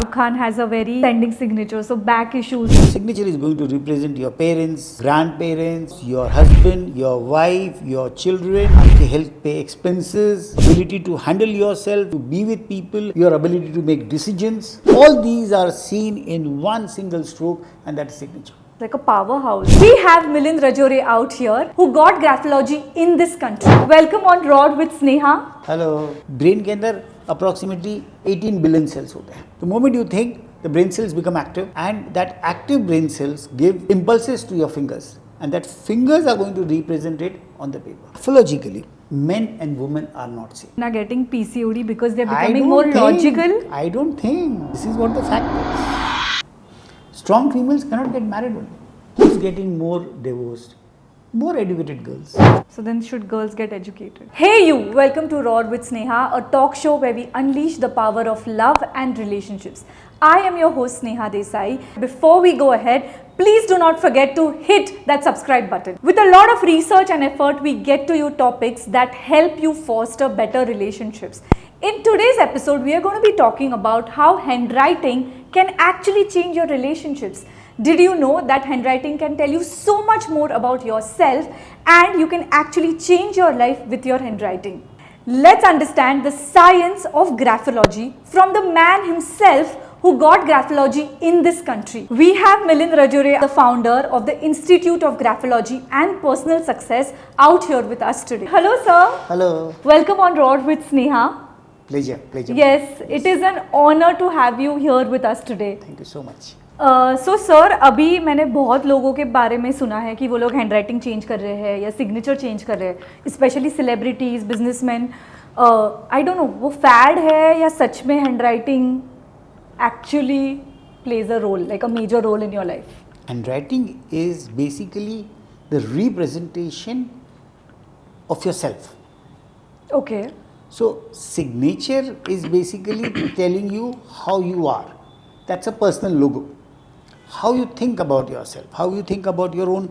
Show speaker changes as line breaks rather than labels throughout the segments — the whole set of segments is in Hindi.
Rukh Khan has a very trending signature, so back issues.
Signature is going to represent your parents, grandparents, your husband, your wife, your children, आपके health pay expenses, ability to handle yourself, to be with people, your ability to make decisions. All these are seen in one single stroke, and that is signature.
Like a powerhouse. We have Milind Rajouri out here who got graphology in this country. Welcome on Rod with Sneha.
Hello. Brain के अंदर approximately 18 billion cells होते हैं. The moment you think, the brain cells become active, and that active brain cells give impulses to your fingers, and that fingers are going to represent it on the paper. Physiologically, men and women are not same.
Now getting PCOD because they're
I
becoming
don't
more
think-
logical.
I don't think. This is what the fact is. Strong females cannot get married only. Who's getting more divorced? More educated girls.
So then should girls get educated? Hey you, welcome to Rod with Sneha, a talk show where we unleash the power of love and relationships. I am your host Sneha Desai. Before we go ahead, please do not forget to hit that subscribe button. With a lot of research and effort, we get to you topics that help you foster better relationships. In today's episode, we are going to be talking about how handwriting can actually change your relationships. Did you know that handwriting can tell you so much more about yourself, and you can actually change your life with your handwriting? Let's understand the science of graphology from the man himself who got graphology in this country. We have Milind Rajouri, the founder of the Institute of Graphology and Personal Success, out here with us today. Hello sir.
Hello.
Welcome on Rod with Sneha.
Pleasure.
Yes, it is an honor to have you here with us today.
Thank you so much.
So sir, अभी मैंने बहुत लोगों के बारे में सुना है कि वो लोग हैंडराइटिंग चेंज कर रहे हैं या सिग्नेचर चेंज कर रहे हैं, specially celebrities, businessman. I don't know वो फैड है या सच में handwriting actually plays a role, like a major role in your life.
Handwriting is basically the representation of yourself.
Okay.
So signature is basically telling you how you are. That's a personal logo. How you think about yourself, how you think about your own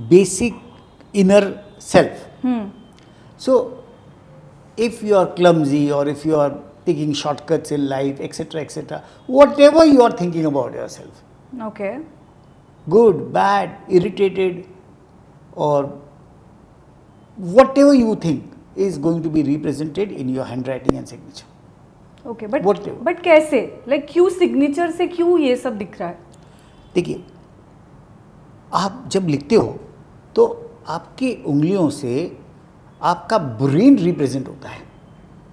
basic inner self. So if you are clumsy, or if you are taking shortcuts in life, etc., whatever you are thinking about yourself,
okay.
good, bad, irritated, or whatever you think is going to be represented in your handwriting and signature.
Okay.
Whatever.
But कैसे, लाइक क्यों सिग्नेचर से क्यों ये सब दिख रहा है?
देखिए, आप जब लिखते हो तो आपकी उंगलियों से आपका ब्रेन रिप्रेजेंट होता है.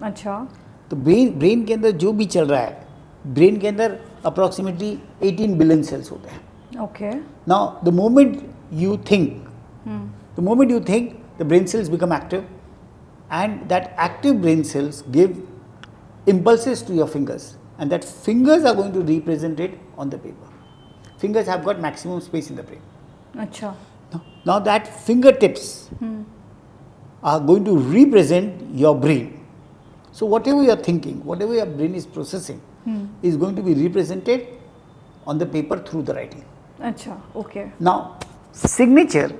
अच्छा.
तो ब्रेन के अंदर जो भी चल रहा है, ब्रेन के अंदर अप्रॉक्सीमेटली 18 बिलियन सेल्स होते हैं.
Okay.
Now the moment you think, the brain cells become active, and that active brain cells give impulses to your fingers, and that fingers are going to represent it on the paper. Fingers have got maximum space in the brain.
अच्छा.
Now that fingertips are going to represent your brain. So whatever you are thinking, whatever your brain is processing, is going to be represented on the paper through the writing.
अच्छा. Okay.
Now, signature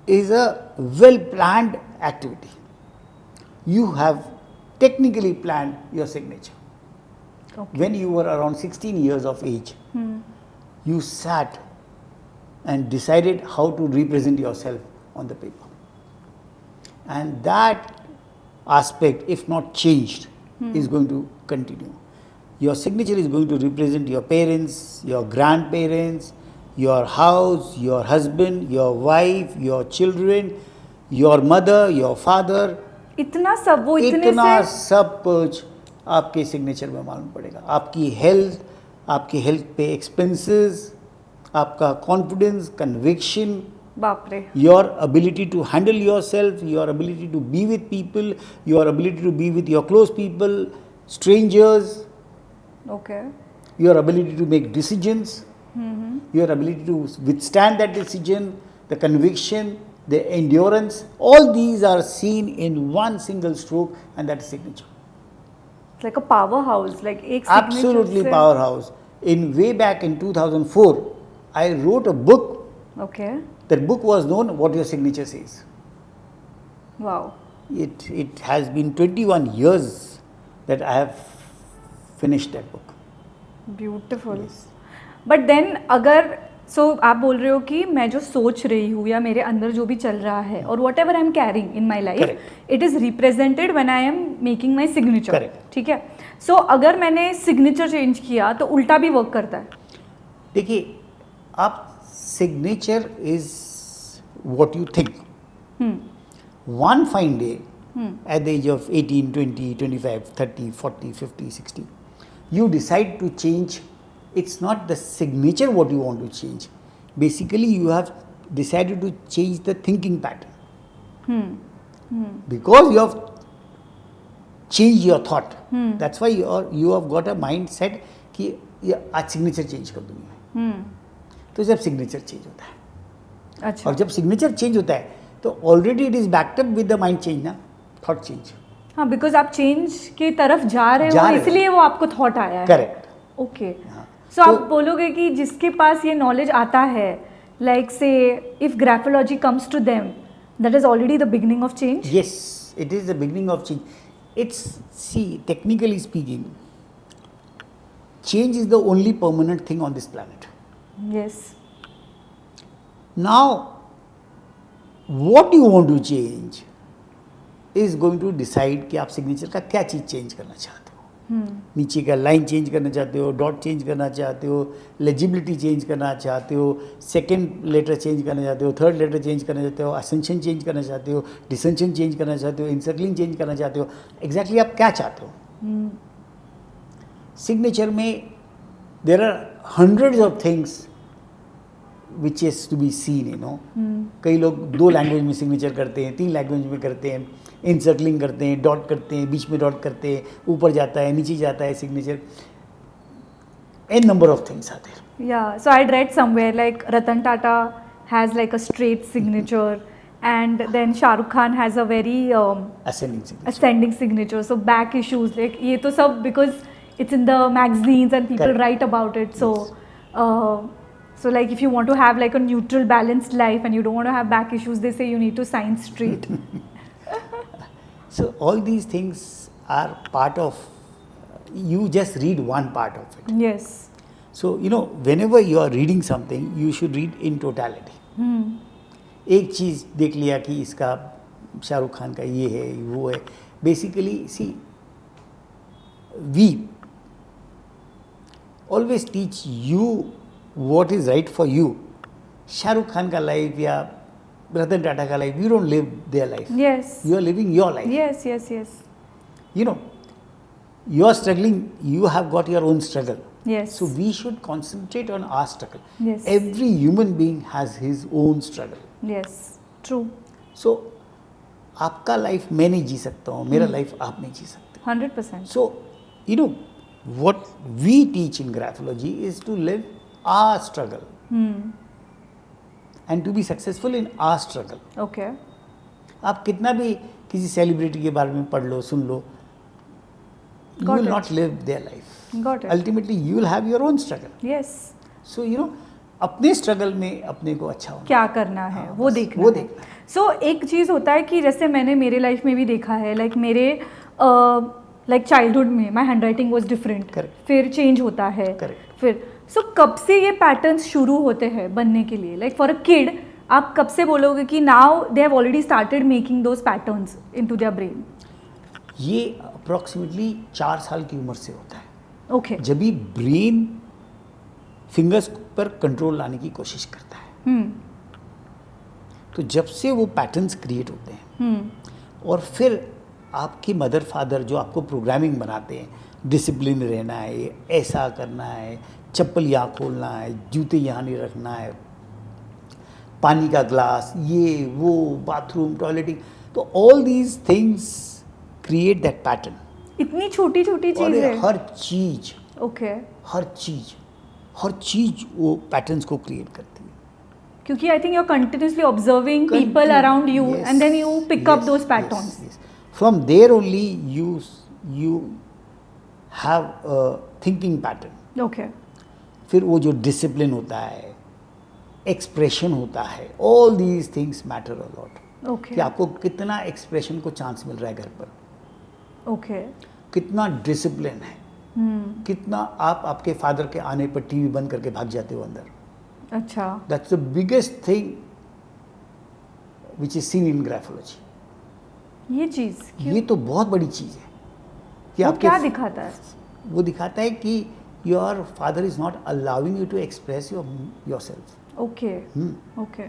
is a well-planned activity. You have technically planned your signature.
Okay.
When you were around 16 years of age, you sat and decided how to represent yourself on the paper. And that aspect, if not changed, is going to continue. Your signature is going to represent your parents, your grandparents, your house, your husband, your wife, your children, your mother, your father.
इतना सब वो इतने
इतना
से
सब कुछ आपके सिग्नेचर में मालूम पड़ेगा. आपकी हेल्थ, आपके हेल्थ पे एक्सपेंसेस, आपका कॉन्फिडेंस, कन्विक्शन,
बाप रे.
your ability to handle yourself, your ability to be with people, your ability to be with your close people, strangers,
okay.
your ability to make decisions, your ability to withstand that decision, the conviction, the endurance, all these are seen in one single stroke, and that is signature.
Like a power house, like एक
Absolutely powerhouse. In way back in 2004, I wrote a book.
Okay.
That book was known What Your Signature Says.
Wow.
It has been 21 years that I have finish that book.
Beautiful.
Yes.
But then अगर आप बोल रहे हो कि मैं जो सोच रही हूँ या मेरे अंदर जो भी चल रहा है और what ever I am carrying in my life, it is represented when I am making my signature.
Correct.
ठीक है. सो अगर मैंने सिग्नेचर चेंज किया तो उल्टा भी वर्क करता है.
देखिए, आप signature is what you think. One fine day, at the age of 18, 20, 25, 30, 40, 50, 60, you decide to change. It's not the signature what you want to change. Basically, you have decided to change the thinking pattern. Because you have changed your thought. That's why you have got a mindset कि आज सिग्नेचर चेंज कर दूंगी मैं. तो जब सिग्नेचर चेंज होता है,
अच्छा.
और जब सिग्नेचर चेंज होता है तो already it is backed up with the mind change ना, थॉट चेंज.
हाँ, बिकॉज आप चेंज की तरफ जा रहे हो इसलिए वो आपको थॉट आया है.
करेक्ट.
ओके. सो आप बोलोगे कि जिसके पास ये नॉलेज आता है, like say if graphology comes to them, that is already the beginning of change.
Yes, it is the beginning of change. It's, see, technically speaking, change is the only permanent thing on this planet.
Yes.
Now, what you want to change is going to decide कि आप सिग्नेचर का क्या चीज़ चेंज करना चाहते हो. नीचे का लाइन चेंज करना चाहते हो, डॉट चेंज करना चाहते हो, लेजिबिलिटी चेंज करना चाहते हो, सेकेंड लेटर चेंज करना चाहते हो, थर्ड लेटर चेंज करना चाहते हो, असेंशन चेंज करना चाहते हो, डिसेंशन चेंज करना चाहते हो, इंसर्कलिंग चेंज करना चाहते हो. एग्जैक्टली आप क्या चाहते हो. सिग्नेचर में there are hundreds of things which is to be seen, you know. कई लोग 2 लैंग्वेज में सिग्नेचर करते हैं, 3 लैंग्वेज में करते हैं, इंसर्कलिंग करते हैं, डॉट करते हैं, बीच में डॉट करते हैं, ऊपर जाता है, नीचे जाता है signature. An number of things आते हैं.
Yeah, so I'd read somewhere like Ratan Tata has like a straight signature, and then Shah Rukh Khan has a very ascending signature. So back issues, like ये तो सब because it's in the magazines and people
Correct.
write about it. So, so like if you want to have like a neutral, balanced life and you don't want to have back issues, they say you need to sign straight.
So all these things are part of. You just read one part of it.
Yes.
So you know, whenever you are reading something, you should read in totality. एक चीज़ देख लिया कि इसका शाहरुख खान का ये है, वो है. Basically, see, we always teach you what is right for you. Shahrukh Khan का लाइफ या रतन टाटा का life, you don't live their life.
Yes.
You are living your life.
Yes, yes, yes.
You know, you are struggling, you have got your own struggle.
Yes.
So we should concentrate on our struggle.
Yes.
Every human being has his own struggle.
Yes. True.
So आपका लाइफ मैं नहीं जी सकता हूँ, मेरा लाइफ आप नहीं जी सकते.
100%.
So, you know, what we teach in graphology is to live our struggle and to be successful in our struggle.
Okay.
आप कितना भी किसी सेलिब्रिटी के बारे में पढ़ लो, सुन लो, you
Got
will
it.
not live their life.
Got it.
Ultimately, you will have your own struggle.
Yes.
So, you know, अपने स्ट्रगल में अपने को अच्छा होना.
क्या करना है
हाँ,
वो
बस
देखना
वो
है.
देखना है.
सो एक चीज़ होता है कि जैसे मैंने मेरे लाइफ में भी देखा है, लाइक मेरे लाइक चाइल्डहुड में my hand writing was different.
Correct.
फिर चेंज होता है.
Correct.
फिर सो कब से ये पैटर्न्स शुरू होते हैं बनने के लिए, लाइक फॉर अ किड आप कब से बोलोगे कि now they have already started making those patterns into their brain.
ये अप्रॉक्सीमेटली 4 साल की उम्र से होता है.
ओके.
जब भी ब्रेन फिंगर्स पर कंट्रोल लाने की कोशिश करता है, तो जब से वो पैटर्न्स क्रिएट होते हैं, और फिर आपके मदर फादर जो आपको प्रोग्रामिंग बनाते हैं, डिसिप्लिन रहना है, ऐसा करना है, चप्पल यहाँ खोलना है, जूते यहाँ नहीं रखना है, पानी का ग्लास, ये वो, बाथरूम, टॉयलेटिंग, तो all these things create that pattern.
इतनी छोटी छोटी
और
चीज़ है.
हर चीज,
ओके.
हर चीज वो पैटर्न्स को क्रिएट करती है.
क्योंकि I think you are continuously observing people around you and then you pick up those patterns.
From there only you have a thinking pattern.
Okay.
फिर वो जो डिसिप्लिन होता है, एक्सप्रेशन होता है, all these things matter a lot.
Okay.
कि आपको कितना एक्सप्रेशन को चांस मिल रहा है घर पर,
ओके.
कितना डिसिप्लिन है, कितना आप आपके फादर के आने पर टीवी बंद करके भाग जाते हो अंदर.
अच्छा.
That's the biggest thing which is seen in graphology.
ये चीज
ये तो बहुत बड़ी चीज है कि
वो
आपके
क्या दिखाता है?
वो दिखाता है कि your father is not allowing you to express yourself.
Okay. Okay.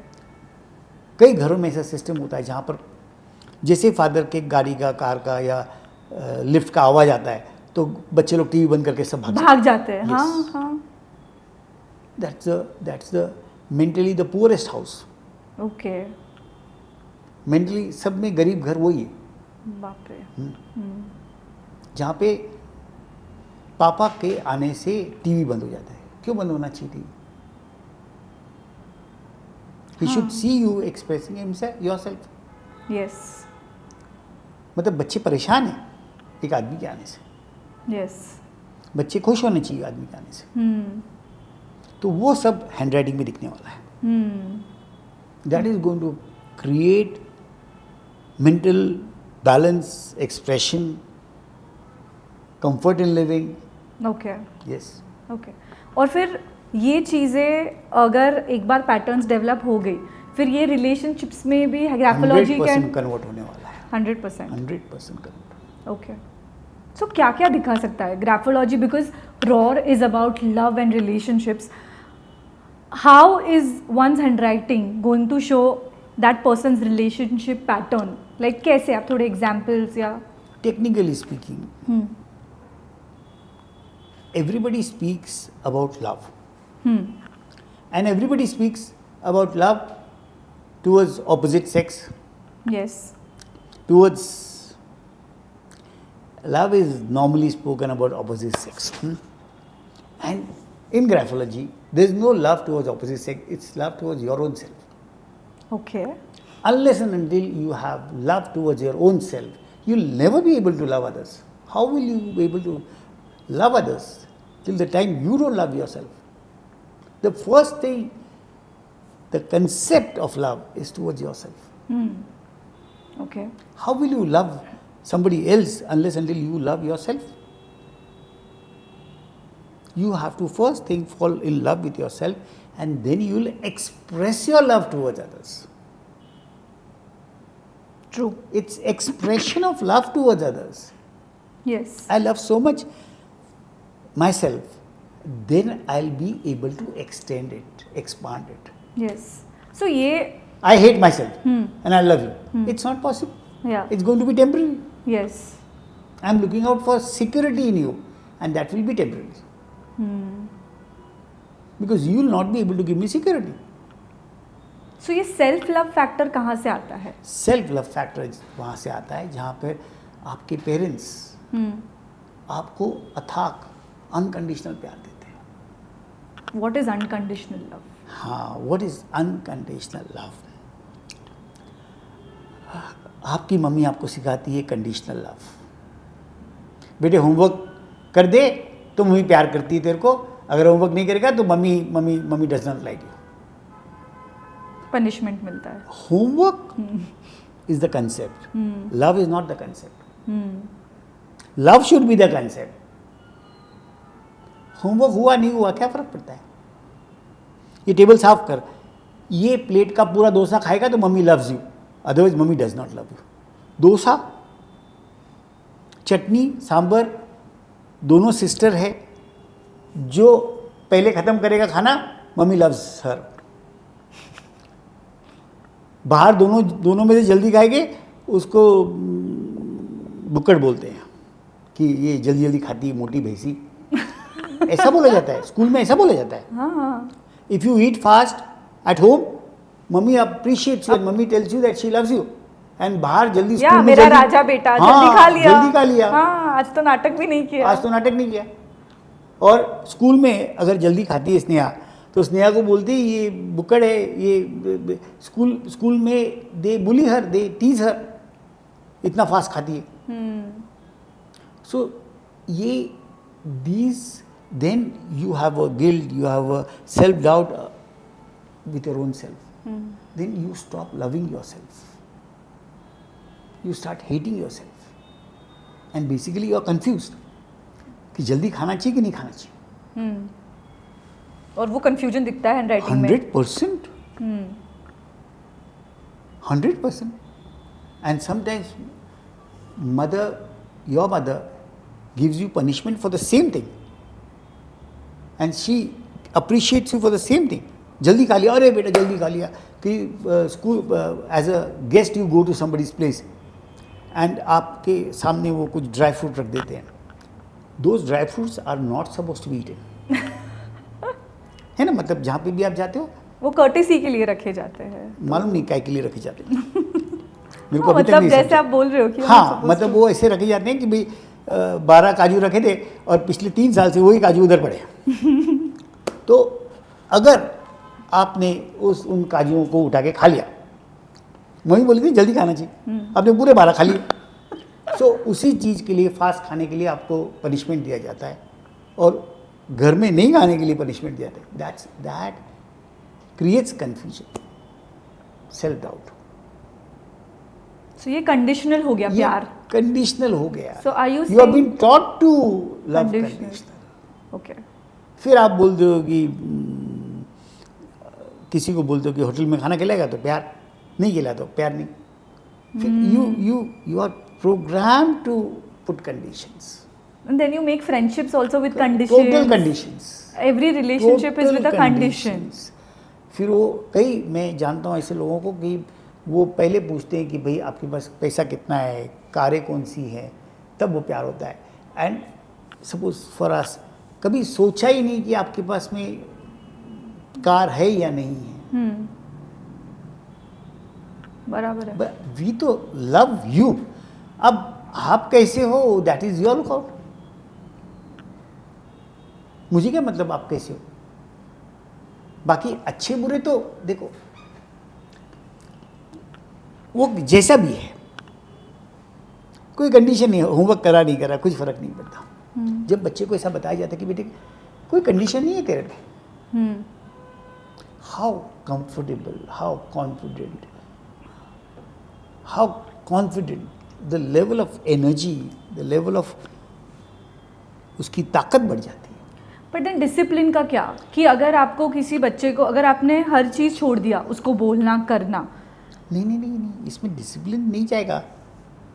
कई घरों में ऐसा सिस्टम होता है जहाँ पर जैसे फादर के गाड़ी का, कार का या लिफ्ट का आवाज आता है तो बच्चे लोग टीवी बंद करके सब
भाग जाते हैं.
Yes.
हाँ हाँ.
That's the mentally the poorest house.
Okay.
Mentally सब में गरीब घर वही है
बाप रे.
जहाँ पे पापा के आने से टीवी बंद हो जाता है. क्यों बंद होना चाहिए TV? He should see you expressing himself yourself.
Yes.
मतलब बच्चे परेशान हैं एक आदमी के आने से.
यस.
बच्चे खुश होने चाहिए आदमी के आने से. तो वो सब हैंडराइटिंग में दिखने वाला है. That is going to create mental balance, expression, comfort in living.
Okay.
Yes.
Okay. और फिर ये चीज़ें अगर एक बार पैटर्न्स डेवलप हो गई फिर ये रिलेशनशिप्स में भी ग्राफोलॉजी
100% कन्वर्ट होने वाला है.
100%.
100% कन्वर्ट.
ओके. सो क्या क्या दिखा सकता है graphology, because roar is about love and relationships. How is one's handwriting going to show that person's relationship pattern? Like कैसे? आप थोड़े एग्जाम्पल्स या.
Technically speaking, everybody speaks about love. And everybody speaks about love towards opposite sex.
Yes.
Towards love is normally spoken about opposite sex. And in graphology, there is no love towards opposite sex. It's love towards your own self.
Okay.
Unless and until you have love towards your own self, you'll never be able to love others. How will you be able to love others till the time you don't love yourself? The first thing, the concept of love is towards yourself.
Okay.
How will you love somebody else unless until you love yourself? You have to first thing fall in love with yourself, and then you will express your love towards others.
True.
It's expression of love towards others.
Yes.
I love so much myself, then I'll be able to extend it, expand it.
Yes. So ये.
I hate myself and I love you. It's not possible.
Yeah.
It's going to be temporary.
Yes.
I'm looking out for security in you, and that will be temporary. Because you will not be able to give me security.
So ये सेल्फ लव फैक्टर कहाँ से आता है?
सेल्फ लव फैक्टर वहाँ से आता है जहाँ पर आपके पेरेंट्स आपको अथाक अनकंडीशनल प्यार देते हैं.
What is unconditional love?
हाँ, what is unconditional love? आपकी मम्मी आपको सिखाती है कंडीशनल लव. बेटे होमवर्क कर दे तो मम्मी प्यार करती है तेरे को, अगर होमवर्क नहीं करेगा तो mummy does not like you.
Punishment मिलता है.
Homework is the concept, love is not the concept. Love should be the concept. Homework हुआ नहीं हुआ क्या फर्क पड़ता है? ये टेबल साफ कर, ये प्लेट का पूरा डोसा खाएगा तो mummy loves you, otherwise mummy does not love you. Dosa, chutney, sambar दोनों सिस्टर है. जो पहले ख़त्म करेगा खाना मम्मी लव्स हर. बाहर दोनों में से जल्दी खाएंगे उसको बुक्कड़ बोलते हैं कि ये जल्दी जल्दी खाती है मोटी भैंसी. ऐसा बोला जाता है स्कूल में, ऐसा बोला जाता है.
हाँ.
If you eat fast at home, mummy appreciates you and mummy tells you that she loves you. And बाहर जल्दी
या
स्कूल में
मेरा
जल्दी,
राजा बेटा
हाँ,
जल्दी खा लिया.
जल्दी खा लिया.
हाँ, आज तो नाटक भी नहीं किया.
आज तो नाटक नहीं किया. और स्कूल में अगर जल्दी खाती है स्नेहा तो स्नेहा को बोलती है ये बुक्कड़ है, ये स्कूल में दे बुली हर, दे टीज हर, इतना फास्ट खाती है. सो ये these, then you have a guilt, you have a self doubt with your own self. Then you stop loving yourself. You start hating yourself. And basically you are confused कि जल्दी खाना चाहिए कि नहीं खाना चाहिए।
और वो कंफ्यूजन दिखता है हैंडराइटिंग में।
100%, 100%. And sometimes your mother gives you punishment for the same thing, and she appreciates you for the same thing. जल्दी खा लिया, अरे बेटा जल्दी खा लिया। कि school as a guest you go to somebody's place and आपके सामने वो कुछ ड्राई फ्रूट रख देते हैं। Those dry fruits are not suppose to be eaten, है ना। मतलब जहाँ पे भी आप जाते हो
वो कर्टेसी के लिए रखे जाते हैं।
मालूम नहीं काय के लिए रखे जाते हैं। मेरे
हाँ,
अभी तक
मतलब
नहीं
जैसे
समझा।
आप बोल रहे हो कि
हाँ, मतलब वो ऐसे रखे जाते हैं कि भाई 12 काजू रखे थे और पिछले 3 साल से वही काजू उधर पड़े हैं। तो अगर आपने उन काजुओं को उठा के खा लिया, मम्मी बोली थी जल्दी खाना चाहिए, आपने पूरे 12 खा लिए। सो उसी चीज़ के लिए, फास्ट खाने के लिए आपको पनिशमेंट दिया जाता है, और घर में नहीं खाने के लिए पनिशमेंट दिया जाता है। That creates confusion, self doubt.
So ये कंडीशनल हो गया प्यार।
कंडीशनल हो गया।
So are you
have
saying-
been taught to love
Conditional.
Conditional.
Okay.
फिर आप बोलते हो कि किसी को बोलते हो कि होटल में खाना खिलाएगा तो प्यार, नहीं खिला तो प्यार नहीं। फिर you are program to put conditions.
And then you make friendships also with conditions.
Total conditions.
Every relationship is with a condition.
फिर वो मैं जानता हूँ ऐसे लोगों को कि वो पहले पूछते हैं कि भाई आपके पास पैसा कितना है, कारें कौन सी है, तब वो प्यार होता है। एंड सपोज फॉर अस, कभी सोचा ही नहीं कि आपके पास में कार है या नहीं है।
बराबर है।
वी तो लव यू। अब आप कैसे हो, दैट इज योर लुकआउट। मुझे क्या मतलब आप कैसे हो, बाकी अच्छे बुरे तो देखो वो जैसा भी है, कोई कंडीशन नहीं है, होमवर्क करा नहीं करा कुछ फर्क नहीं पड़ता। जब बच्चे को ऐसा बताया जाता है कि बेटे कोई कंडीशन नहीं है तेरे पे, how comfortable, how confident, the level of energy, the level of उसकी ताकत बढ़ जाती है।
बट देन डिसिप्लिन का क्या, कि अगर आपको किसी बच्चे को, अगर आपने हर चीज़ छोड़ दिया, उसको बोलना करना,
नहीं, इसमें डिसिप्लिन नहीं जाएगा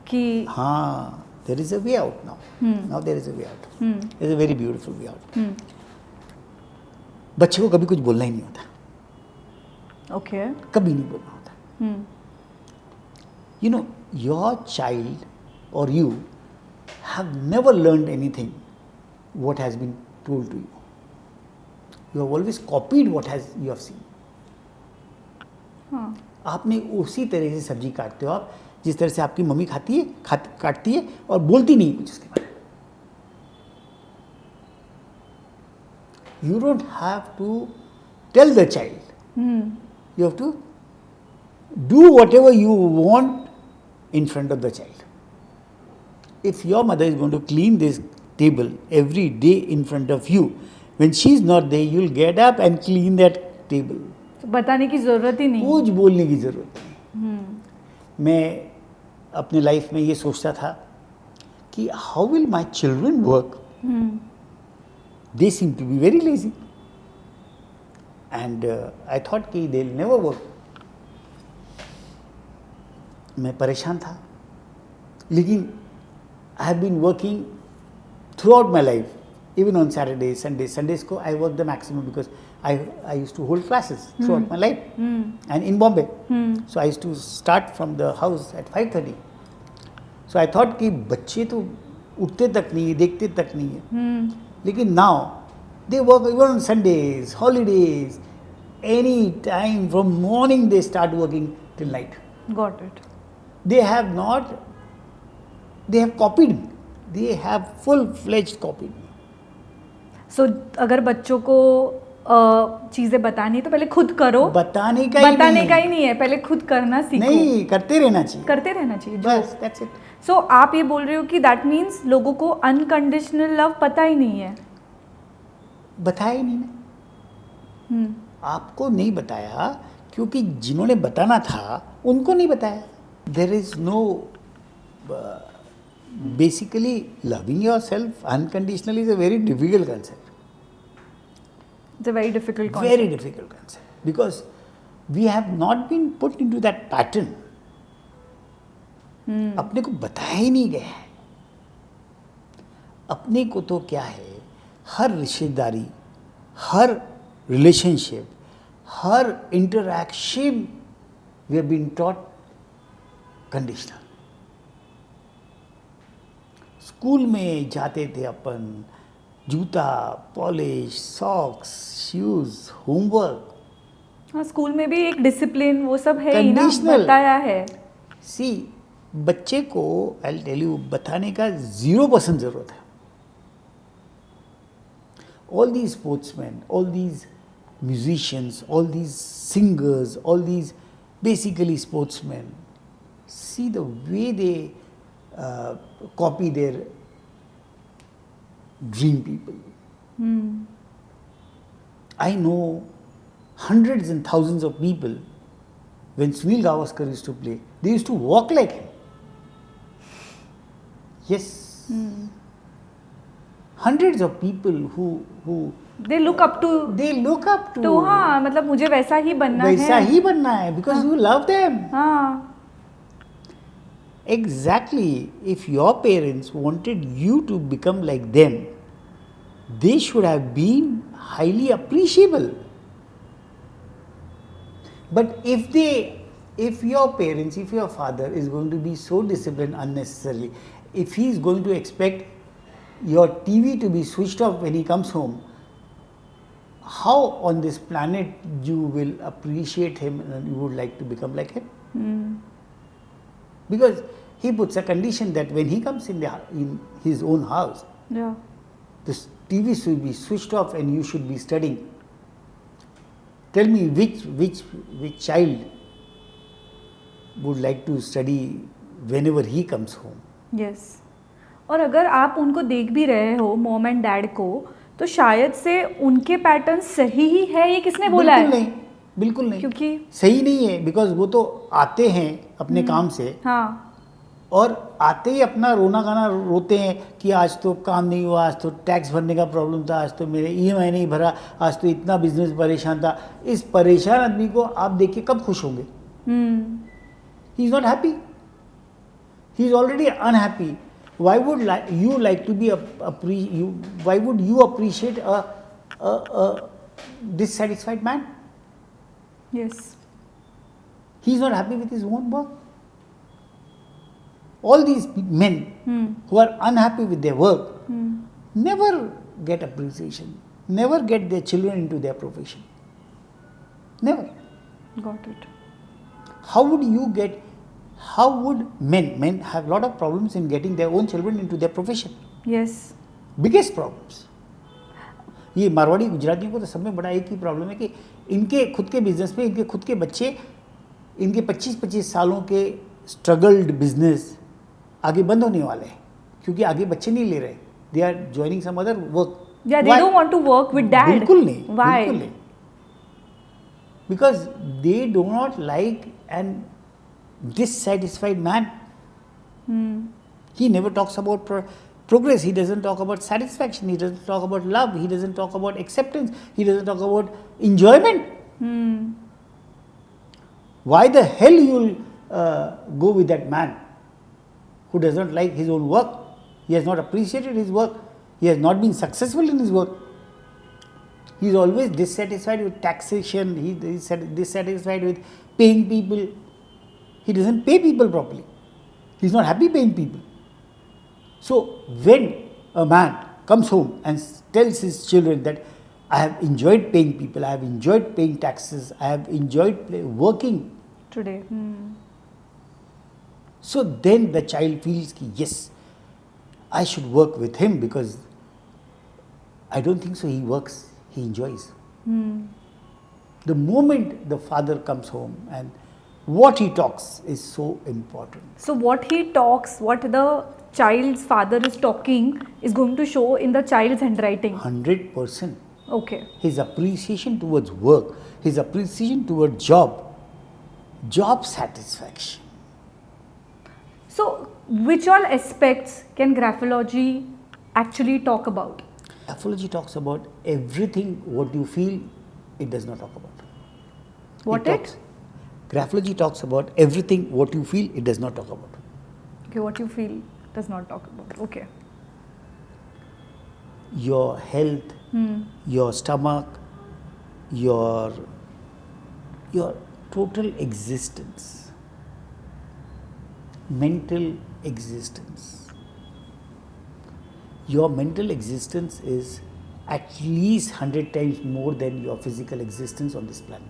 कि
हाँ, there is a way out now there is a way out, there is a very beautiful way out. बच्चे को कभी कुछ बोलना ही नहीं होता।
ओके।
कभी नहीं बोलना होता। यू नो, योर चाइल्ड और you have never learned anything what has been told to you. You have always copied what you have seen. आपने उसी तरह से सब्जी काटते हो आप, जिस तरह से आपकी मम्मी खाती है, काटती है और बोलती नहीं कुछ उसके बारे में। You don't have to tell the child. You have to do whatever you want in front of the child. If your mother is going to clean this table every day in front of you, when she is not there, you will get up and clean that table.
तो बताने की ज़रूरत ही नहीं।
कुछ बोलने की ज़रूरत नहीं। मैं अपने लाइफ में ये सोचता था कि how will my children work? They seem to be very lazy. And I thought कि they'll never work. मैं परेशान था, लेकिन I have been working throughout my life, even on Saturdays, Sundays. Sundays ko I work the maximum because I used to hold classes throughout my life, and in Bombay. So I used to start from the house at 5:30. So I thought कि बच्चे तो उठते तक नहीं है, देखते तक नहीं है, लेकिन now they work even on Sundays, holidays, any time from morning they start working till night.
Got it.
They have copied me. They have full-fledged copied me.
So अगर बच्चों को चीज़ें बतानी है तो पहले खुद करो।
बताने का ही
नहीं है, पहले खुद करना सीखो।
नहीं, करते रहना चाहिए। बस, that's it.
So आप ये बोल रहे हो कि that means लोगों को अनकंडीशनल लव पता ही नहीं है।
बताया ही नहीं ना। आपको नहीं बताया क्योंकि जिन्होंने बताना था उनको नहीं बताया। There is no Basically, loving yourself unconditionally is a very difficult concept.
It's a very difficult concept.
Very difficult concept. Because we have not been put into that pattern. अपने को बताया ही नहीं गया है. अपने को तो क्या है, हर रिश्तेदारी, हर रिलेशनशिप, हर interaction we have been taught conditional. School में जाते थे अपन, जूता, पॉलिश, सॉक्स, शूज, होमवर्क.
हाँ, स्कूल में भी एक डिसिप्लिन वो सब है ही ना,
Conditional.
बताया है.
सी बच्चे को आई टेल यू बताने का 0% जरूरत है. All these sportsmen, all these musicians, all these singers, all these basically sportsmen, see the way they copy their dream people. I know hundreds and thousands of people, when Sunil Gavaskar used to play, they used to walk like him. Yes. Hundreds of people who
They look up to
they look up to.
तो हाँ, मतलब मुझे वैसा ही बनना है.
वैसा ही बनना है because you love them.
हाँ.
Exactly. If your parents wanted you to become like them, they should have been highly appreciable. But if your parents, if your father is going to be so disciplined unnecessarily, if he is going to expect your TV to be switched off when he comes home, how on this planet you will appreciate him and you would like to become like him? Because he puts a condition that when he comes in his own house,
Yeah.
this TV should be switched off and you should be studying. Tell me which child would like to study whenever he comes home?
Yes. और अगर आप उनको देख भी रहे हो मॉम एंड डैड को, तो शायद से उनके पैटर्न सही ही है, ये किसने बोला
बिल्कुल
है?
नहीं, बिल्कुल नहीं.
क्योंकि
सही नहीं है बिकॉज वो तो आते हैं अपने काम से
हाँ,
और आते ही अपना रोना गाना रोते हैं कि आज तो काम नहीं हुआ, आज तो टैक्स भरने का प्रॉब्लम था, आज तो मेरे EMI नहीं भरा, आज तो इतना बिजनेस परेशान था. इस परेशान आदमी को आप देख के कब खुश होंगे? He is not happy, he is already unhappy. Why would you like to be why would you appreciate a dissatisfied man?
yes.
He is not happy with his own work. All these men who are unhappy with their work never get appreciation, never get their children into their profession. Never.
Got it.
How would men have a lot of problems in getting their own children into their profession?
Yes.
Biggest problems. ये मारवाड़ी गुजरातियों को तो सब में बड़ा एक ही प्रॉब्लम है कि इनके खुद के बिजनेस में इनके खुद के बच्चे, इनके 25-25 सालों के स्ट्रगल्ड बिजनेस आगे बंद होने वाले हैं क्योंकि आगे बच्चे नहीं ले रहे. They are joining some other work.
Yeah, they don't want to work with dad.
बिल्कुल नहीं.
Why?
बिल्कुल नहीं. Because they do not like an dissatisfied man. He never talks about progress. He doesn't talk about satisfaction. He doesn't talk about love. He doesn't talk about acceptance. He doesn't talk about enjoyment. Why the hell you'll go with that man who does not like his own work? He has not appreciated his work. He has not been successful in his work. He is always dissatisfied with taxation. He is dissatisfied with paying people. He doesn't pay people properly. He is not happy paying people. So when a man comes home and tells his children that I have enjoyed paying people, I have enjoyed paying taxes, I have enjoyed working.
Today.
So then the child feels ki yes, I should work with him because I don't think so he works, he enjoys. The moment the father comes home and what he talks is so important.
So what he talks, what the child's father is talking is going to show in the child's handwriting.
100%.
Okay.
His appreciation towards work, his appreciation towards job satisfaction.
So which all aspects can graphology actually talk about?
Graphology talks about everything what you feel, it does not talk about.
What it?
Graphology talks about everything what you feel, it does not talk about.
Okay, what you feel does not talk about. Okay.
Your health, your stomach, your total existence, mental existence. Your mental existence is at least 100 times more than your physical existence on this planet.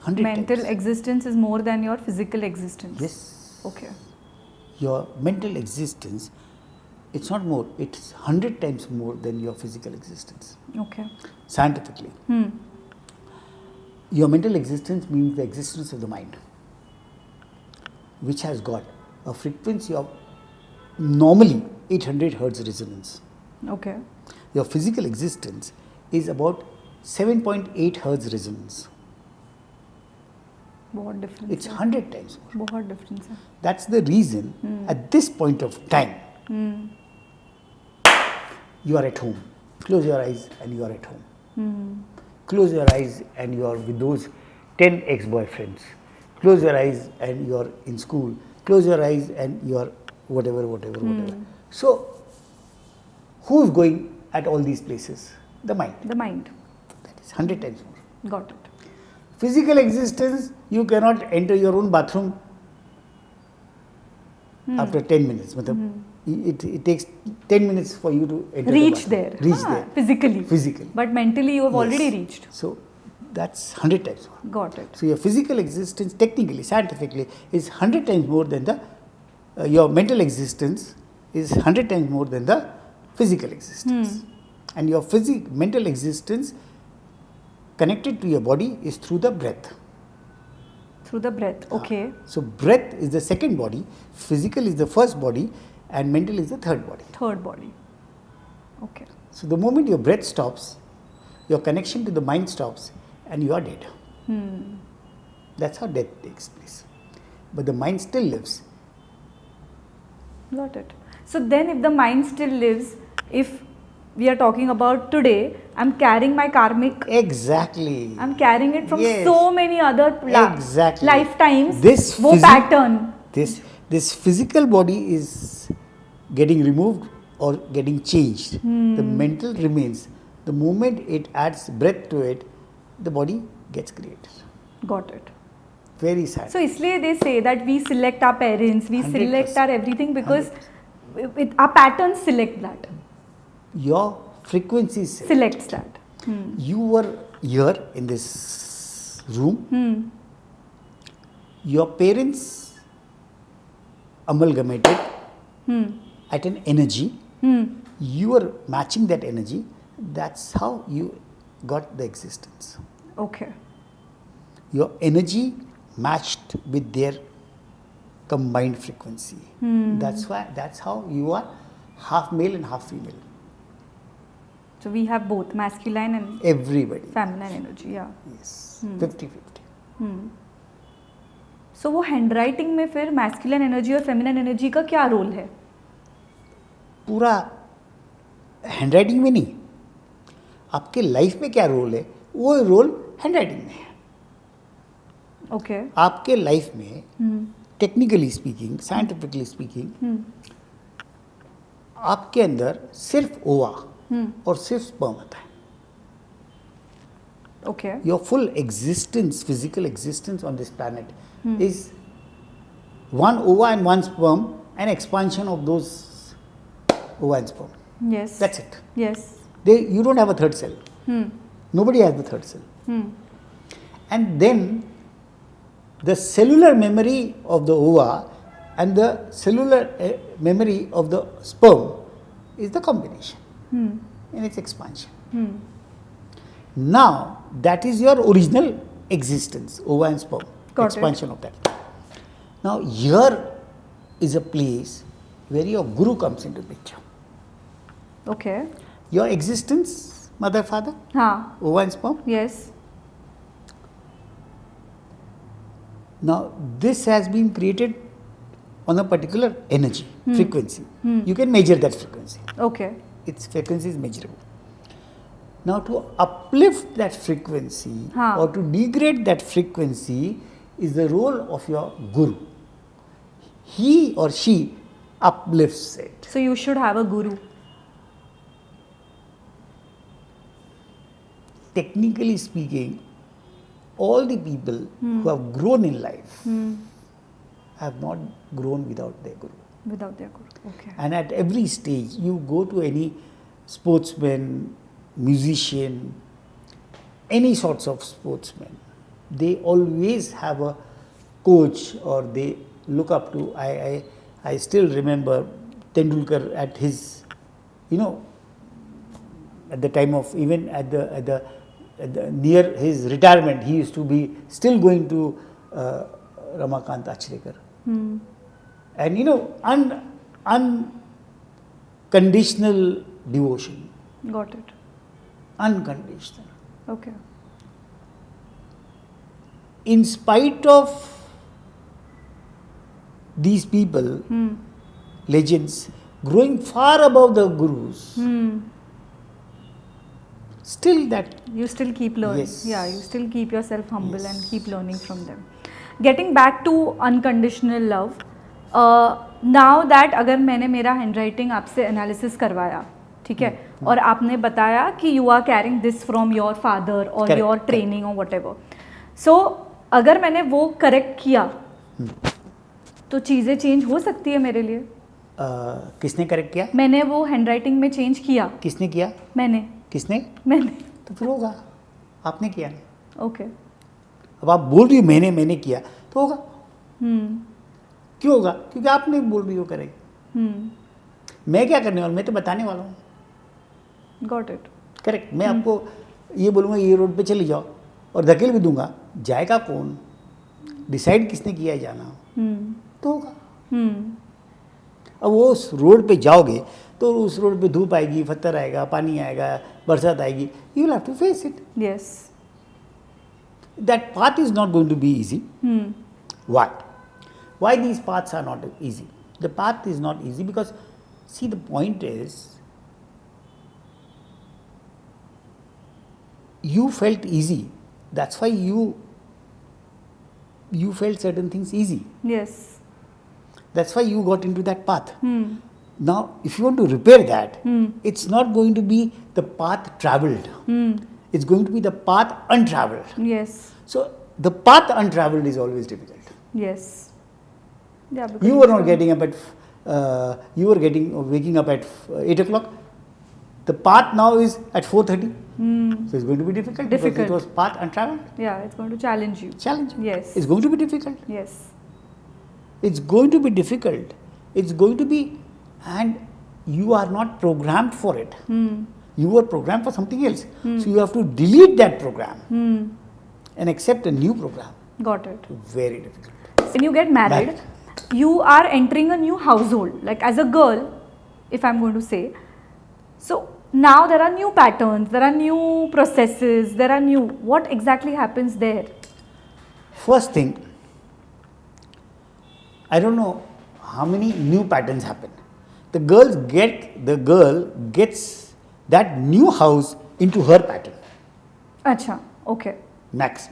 100
Mental
times.
existence is more than your physical existence.
Yes.
Okay.
Your mental existence, it's not more, it's 100 times more than your physical existence.
Okay.
Scientifically. Your mental existence means the existence of the mind, which has got a frequency of normally 800 hertz resonance.
Okay.
Your physical existence is about 7.8 hertz resonance.
बहुत difference
It's
है.
100 times more.
बहुत difference है.
That's the reason at this point of time, you are at home. Close your eyes and you are at home. Close your eyes and you are with those 10 ex-boyfriends. Close your eyes and you are in school. Close your eyes and you are whatever. So, who's going at all these places? The mind.
The mind.
That is 100 times more.
Got it.
Physical existence, you cannot enter your own bathroom after 10 minutes. It takes 10 minutes for you to enter
Reach
the
there.
bathroom. Reach there.
Physically.
Physically.
But mentally you have
Yes.
already reached.
So, that's 100 times more.
Got it.
So, your physical existence, technically, scientifically, is 100 times more than the, your mental existence is 100 times more than the physical existence. And your mental existence connected to your body is through the breath.
Through the breath. Okay.
So, breath is the second body, physical is the first body, and mental is the third body.
Third body. Okay.
So, the moment your breath stops, your connection to the mind stops, and you are dead. That's how death takes place. But the mind still lives.
Got it. So then if the mind still lives, if we are talking about today, I'm carrying my karmic,
Exactly.
I'm carrying it from
Yes.
so many other
Exactly.
lifetimes.
This
वो pattern.
This physical body is getting removed or getting changed. The mental remains. The moment it adds breath to it, the body gets created.
Got it.
Very sad.
So इसलिए they say that we select our parents, we
100%.
select our everything because our patterns select that.
Your frequency
Selects that.
You were here in this room. Your parents amalgamated at an energy. You were matching that energy. That's how you got the existence.
Okay.
Your energy matched with their combined frequency. That's how you are half male and half female.
So we have both masculine and
Everybody.
feminine energy. Yeah.
Yes. 50-50.
So वो handwriting में फिर masculine energy और feminine energy का क्या रोल है?
पूरा हैंडराइटिंग में नहीं, आपके लाइफ में क्या रोल है वो रोल हैंडराइटिंग में है.
Okay.
आपके लाइफ में टेक्निकली स्पीकिंग, साइंटिफिकली स्पीकिंग, आपके अंदर सिर्फ ओवा और सिर्फ स्पर्म आता है.
Okay.
Your full existence, physical existence on this planet is one ova and one sperm, an expansion of those ova and sperm.
Yes.
That's it.
Yes.
You don't have a third cell. Nobody has the third cell. And then the cellular memory of the ova and the cellular memory of the sperm is the combination in its expansion. Now, that is your original existence, ova and sperm,
Got
expansion of that. Now, here is a place where your guru comes into picture.
Okay.
Your existence, mother, father,
हाँ.
ova and sperm.
Yes.
Now, this has been created on a particular energy, frequency. You can measure that frequency.
Okay.
Its frequency is measurable. Now, to uplift that frequency or to degrade that frequency is the role of your guru. He or she uplifts it.
So you should have a guru.
Technically speaking, all the people who have grown in life have not grown without their guru.
Without their guru. Okay.
And at every stage, you go to any sportsman, musician, any sorts of sportsmen, they always have a coach or they look up to. I still remember Tendulkar at his, at the time of, even at the near his retirement, he used to be still going to Ramakant Achrekar. And unconditional devotion.
Got it.
Unconditional.
Okay.
In spite of these people, legends, growing far above the gurus, still that.
You still keep learning.
Yes.
Yeah, you still keep yourself humble
Yes.
and keep learning from them. Getting back to unconditional love, now that अगर मैंने मेरा handwriting आपसे analysis करवाया, ठीक है, और आपने बताया कि you are carrying this from your father or
Correct,
your training or whatever, so अगर मैंने वो correct किया, तो चीज़ें change हो सकती है मेरे लिए.
किसने करेक्ट किया?
मैंने वो handwriting में change किया.
किसने किया?
मैंने.
तो फिर होगा. आपने किया ना.
Okay.
अब आप बोल रही हो मैंने किया तो होगा. क्यों होगा? क्योंकि आप नहीं बोल रही हो करेक्ट. मैं क्या करने वाला, मैं तो बताने वाला हूँ.
Got it.
करेक्ट. मैं आपको ये बोलूँगा ये रोड पे चले जाओ और धकेल भी दूंगा, जाएगा कौन? डिसाइड किसने किया है जाना, तो होगा. अब वो उस रोड पे जाओगे तो उस रोड पे धूप आएगी, पत्थर आएगा, पानी आएगा, बरसात आएगी. You will have to face it.
Yes.
That path is not going to be easy. Why? Why these paths are not easy? The path is not easy because, see, the point is, you felt easy. That's why you felt certain things easy.
Yes.
That's why you got into that path. Now, if you want to repair that, it's not going to be the path traveled. It's going to be the path untraveled.
Yes.
So, the path untraveled is always difficult.
Yes. Yeah. Because
You were not getting up at, waking up at 8 o'clock. The path now is at 4:30. So, it's going to be difficult. Because
Difficult.
it was path untraveled.
Yeah, it's going to challenge you.
Challenging.
Yes.
It's going to be difficult.
Yes.
It's going to be difficult. It's going to be, and you are not programmed for it. You were programmed for something else. So you have to delete that program and accept a new program.
Got it.
Very difficult.
When you get married, you are entering a new household. Like as a girl, if I'm going to say. So now there are new patterns, there are new processes, there are new. What exactly happens there?
First thing, I don't know how many new patterns happen. The girl gets that new house into her pattern.
Acha, okay.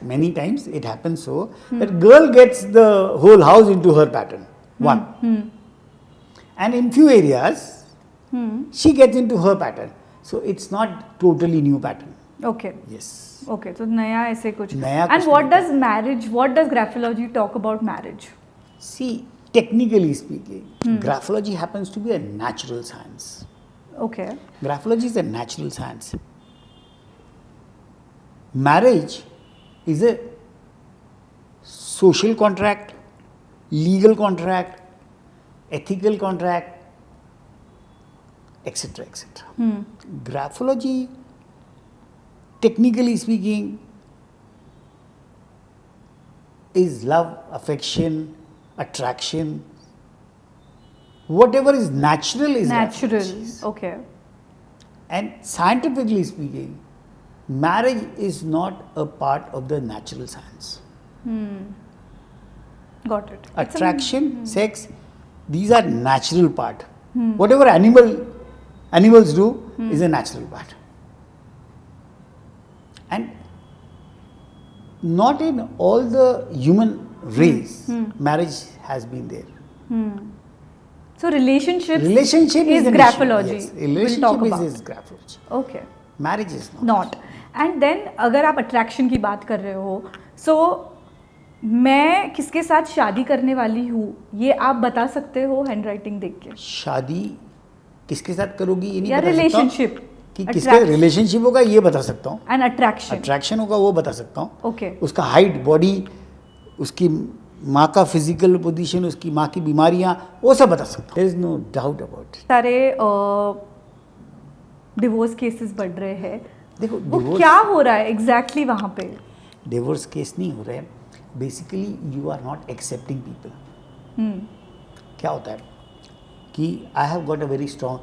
Many times it happens so that girl gets the whole house into her pattern. One. And in few areas, she gets into her pattern. So it's not totally new pattern.
Okay.
Yes.
Okay, so naya aise kuch.
Naya
And
kuch
what
nahi.
does marriage, what does graphology talk about marriage?
See, technically speaking, graphology happens to be a natural science.
Okay.
Graphology is a natural science. Marriage is a social contract, legal contract, ethical contract, etc. etc. Graphology, technically speaking, is love, affection, attraction. Whatever is natural is
Natural.
graphology.
Okay.
And scientifically speaking, marriage is not a part of the natural science.
Got it. It's a-
Attraction, sex, these are natural part. Whatever animals do is a natural part. And not in all the human race, marriage has been there.
So relationship
is an
graphology.
issue. Yes.
We'll
Relationship
talk about.
is graphology.
Okay.
Marriage is not.
Not and then अगर आप अट्रैक्शन की बात कर रहे हो सो मैं किसके साथ शादी करने वाली हूँ ये आप बता सकते हो हैंड राइटिंग देख के
शादी किसके साथ करोगी ये नहीं
या
बता सकता हूँ।
रिलेशनशिप
कि किसके रिलेशनशिप होगा ये बता सकता हूँ.
एंड अट्रैक्शन
अट्रैक्शन होगा वो बता सकता हूँ.
ओके
उसका हाइट, बॉडी, उसकी माँ का फिजिकल पोजीशन, उसकी माँ की बीमारियाँ, वो सब बता सकता हूँ. There is no doubt about it.
सारे डिवोर्स केसेस बढ़ रहे हैं
देखो
वो क्या हो रहा है एग्जैक्टली वहाँ पे
डिवोर्स केस नहीं हो रहे हैं. Basically you are not accepting people. क्या होता है कि I have got a very strong.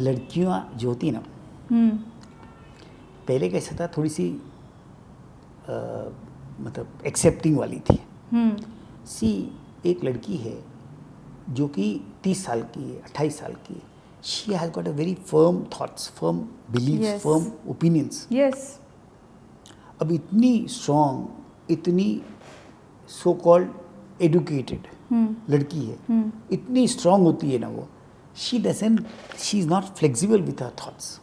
लड़कियाँ जो होती है ना, पहले कैसा था, थोड़ी सी मतलब एक्सेप्टिंग वाली थी. सी एक लड़की है जो कि 30 साल की है, 28 साल की है. She has got a very firm thoughts, firm believes,
Yes.
Firm opinions.
Yes
अब इतनी स्ट्रॉन्ग, इतनी सो कॉल्ड एडुकेटेड लड़की है, इतनी स्ट्रॉन्ग होती है ना वो, she is not flexible with her thoughts.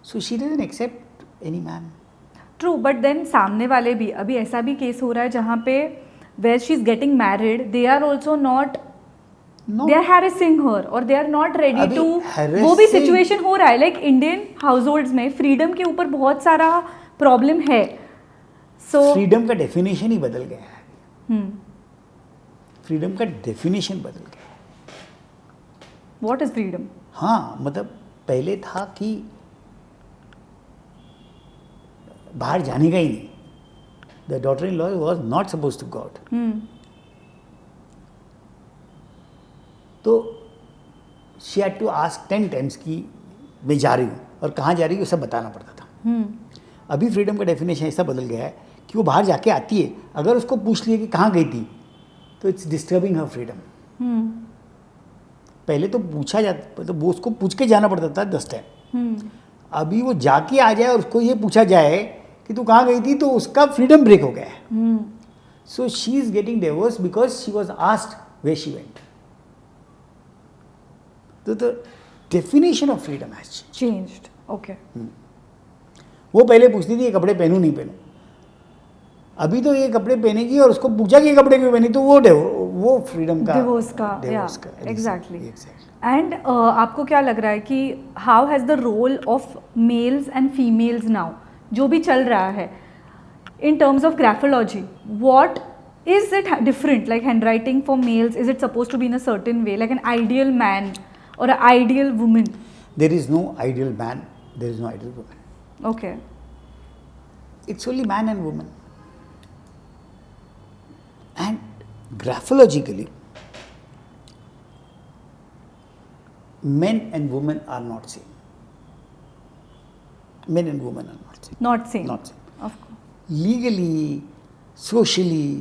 So she doesn't accept any man.
True but then सामने वाले भी अभी ऐसा भी केस हो रहा है जहाँ पे where she is getting married they are also not they are harassing her और दे आर नॉट रेडी
अभी
टू.
harassing-
वो भी सिचुएशन हो रहा है लाइक इंडियन हाउस होल्ड्स में फ्रीडम के ऊपर बहुत सारा प्रॉब्लम है. सो
फ्रीडम का डेफिनेशन ही बदल गया है. फ्रीडम का डेफिनेशन बदल गया है.
What is freedom?
हाँ, मतलब पहले था कि बाहर जाने का ही नहीं. The daughter in law was not suppose to go out. तो she had to ask 10 times कि मैं जा रही हूँ और कहाँ जा रही हूँ सब बताना पड़ता था. अभी फ्रीडम का डेफिनेशन ऐसा बदल गया है कि वो बाहर जाके आती है, अगर उसको पूछ लिया कि कहाँ गई थी तो इट्स डिस्टर्बिंग हर फ्रीडम. पहले तो पूछा जाता, मतलब वो उसको पूछ के जाना पड़ता था 10 टाइम. अभी वो जाके आ जाए और उसको ये पूछा जाए कि तू कहाँ गई थी तो उसका फ्रीडम ब्रेक हो गया है. So she is getting divorce because she was asked where she went. तो the definition of freedom has
changed. Okay
वो पहले पूछती थी ये कपड़े पहनूं नहीं पहनूं. अभी तो ये कपड़े पहनेगी और उसको पूछा कि ये कपड़े क्यों पहनी तो वो फ्रीडम का
डिवोर्स का
divorce का
एग्जैक्टली.
exactly.
एंड आपको क्या लग रहा है कि how has the role of males and females now जो भी चल रहा है in terms of graphology what is it different like handwriting for males is it suppose to be in a certain way like an ideal man और a ideal women?
There is no ideal man, there is no ideal woman.
Okay
It's only man and woman. And graphologically, men and women are not same. Men and women are not same.
Not same
Not same.
Of
Legally, socially,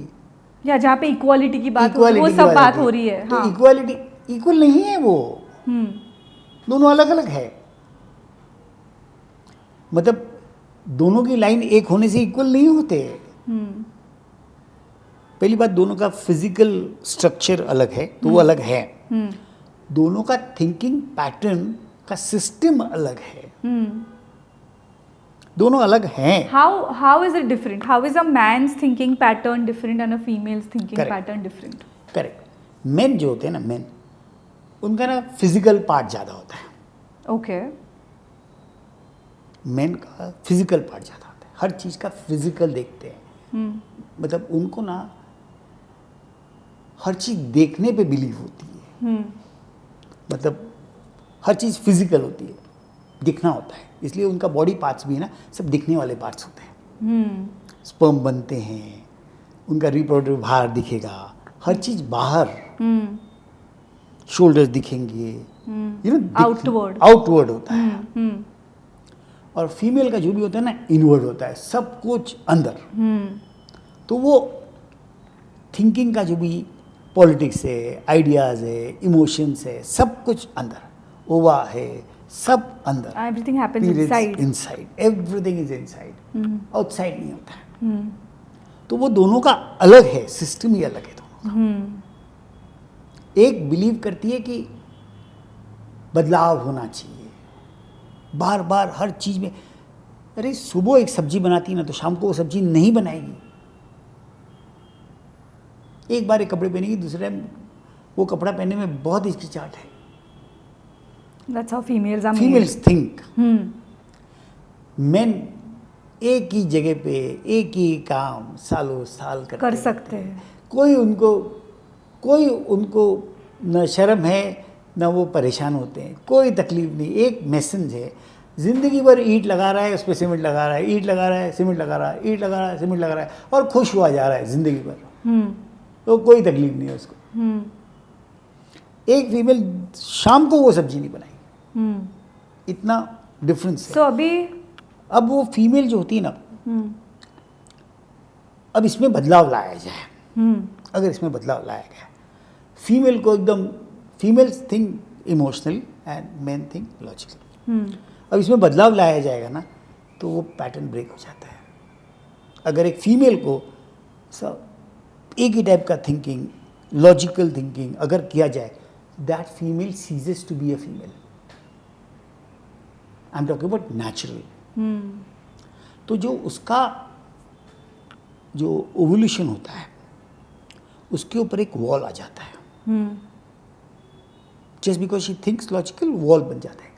या जहाँ पे इक्वालिटी की बात हो रही है, वो
equality
सब
की
बात
है.
हो रही है.
तो
हाँ
इक्वालिटी इक्वल नहीं है वो. दोनों अलग अलग है. मतलब दोनों की लाइन एक होने से इक्वल नहीं होते. पहली बात, दोनों का फिजिकल स्ट्रक्चर अलग है तो वो अलग है. दोनों का थिंकिंग पैटर्न का सिस्टम अलग है. दोनों अलग हैं.
how is it different? How is a man's thinking pattern different and a female's thinking
Correct.
pattern different?
Correct. Main जो होते हैं ना, मेन, उनका ना फिजिकल पार्ट ज़्यादा होता है.
Okay.
मेन का फिजिकल पार्ट ज़्यादा होता है. हर चीज़ का फिजिकल देखते हैं. मतलब उनको ना हर चीज़ देखने पे बिलीव होती है. मतलब हर चीज़ फिजिकल होती है, दिखना होता है. इसलिए उनका बॉडी पार्ट्स भी है ना, सब दिखने वाले पार्ट्स होते हैं. स्पर्म बनते हैं, उनका रिप्रोडक्टिव बाहर दिखेगा, हर चीज़ बाहर. शोल्डर्स दिखेंगे,
Outward.
आउटवर्ड होता है. और फीमेल का जो भी होता है ना, इनवर्ड होता है, सब कुछ अंदर. तो वो थिंकिंग का जो भी पॉलिटिक्स है, आइडियाज़ है, इमोशंस है, सब कुछ अंदर, ओवा है, सब अंदर।
Everything happens inside.
Inside, everything is inside, outside नहीं होता है। तो वो दोनों का अलग है, सिस्टम ही अलग है दोनों का। एक बिलीव करती है कि बदलाव होना चाहिए, बार बार हर चीज़ में। अरे सुबह एक सब्जी बनाती है ना, तो शाम को वो सब्जी नहीं बनाएगी। एक बार एक कपड़े पहनेगी, दूसरे वो कपड़ा पहनने में बहुत हिचकिचाहट है।
That's how females are made.
Females think, main एक ही जगह पे एक ही काम सालों साल करते
कर
रहते
सकते
हैं।
हैं।
कोई उनको न शर्म है, न वो परेशान होते हैं, कोई तकलीफ नहीं। एक मैसेज है, ज़िंदगी भर ईंट लगा रहा है, उस पर सीमेंट लगा रहा है, ईंट लगा रहा है, सीमेंट लगा रहा है, ईंट लगा रहा है, सीमेंट लगा रहा है, और खुश हुआ जा रहा है ज़िंदगी भर। तो कोई तकलीफ नहीं है उसको। एक फीमेल शाम को वो सब्जी नहीं बनाएगी। इतना डिफरेंस है।
So अभी
अब वो फीमेल जो होती है ना, अब इसमें बदलाव लाया जाए। अगर इसमें बदलाव लाया गया, फीमेल को एकदम, females think emotional and main think logical. अब इसमें बदलाव लाया जाएगा ना, तो वो पैटर्न ब्रेक हो जाता है। अगर एक फीमेल को सब एक ही टाइप का थिंकिंग, लॉजिकल थिंकिंग अगर किया जाए, that female ceases to be a female. I am talking about natural. तो जो उसका जो ओवल्यूशन होता है, उसके ऊपर एक वॉल आ जाता है। Just because she thinks logical, wall बन जाता है।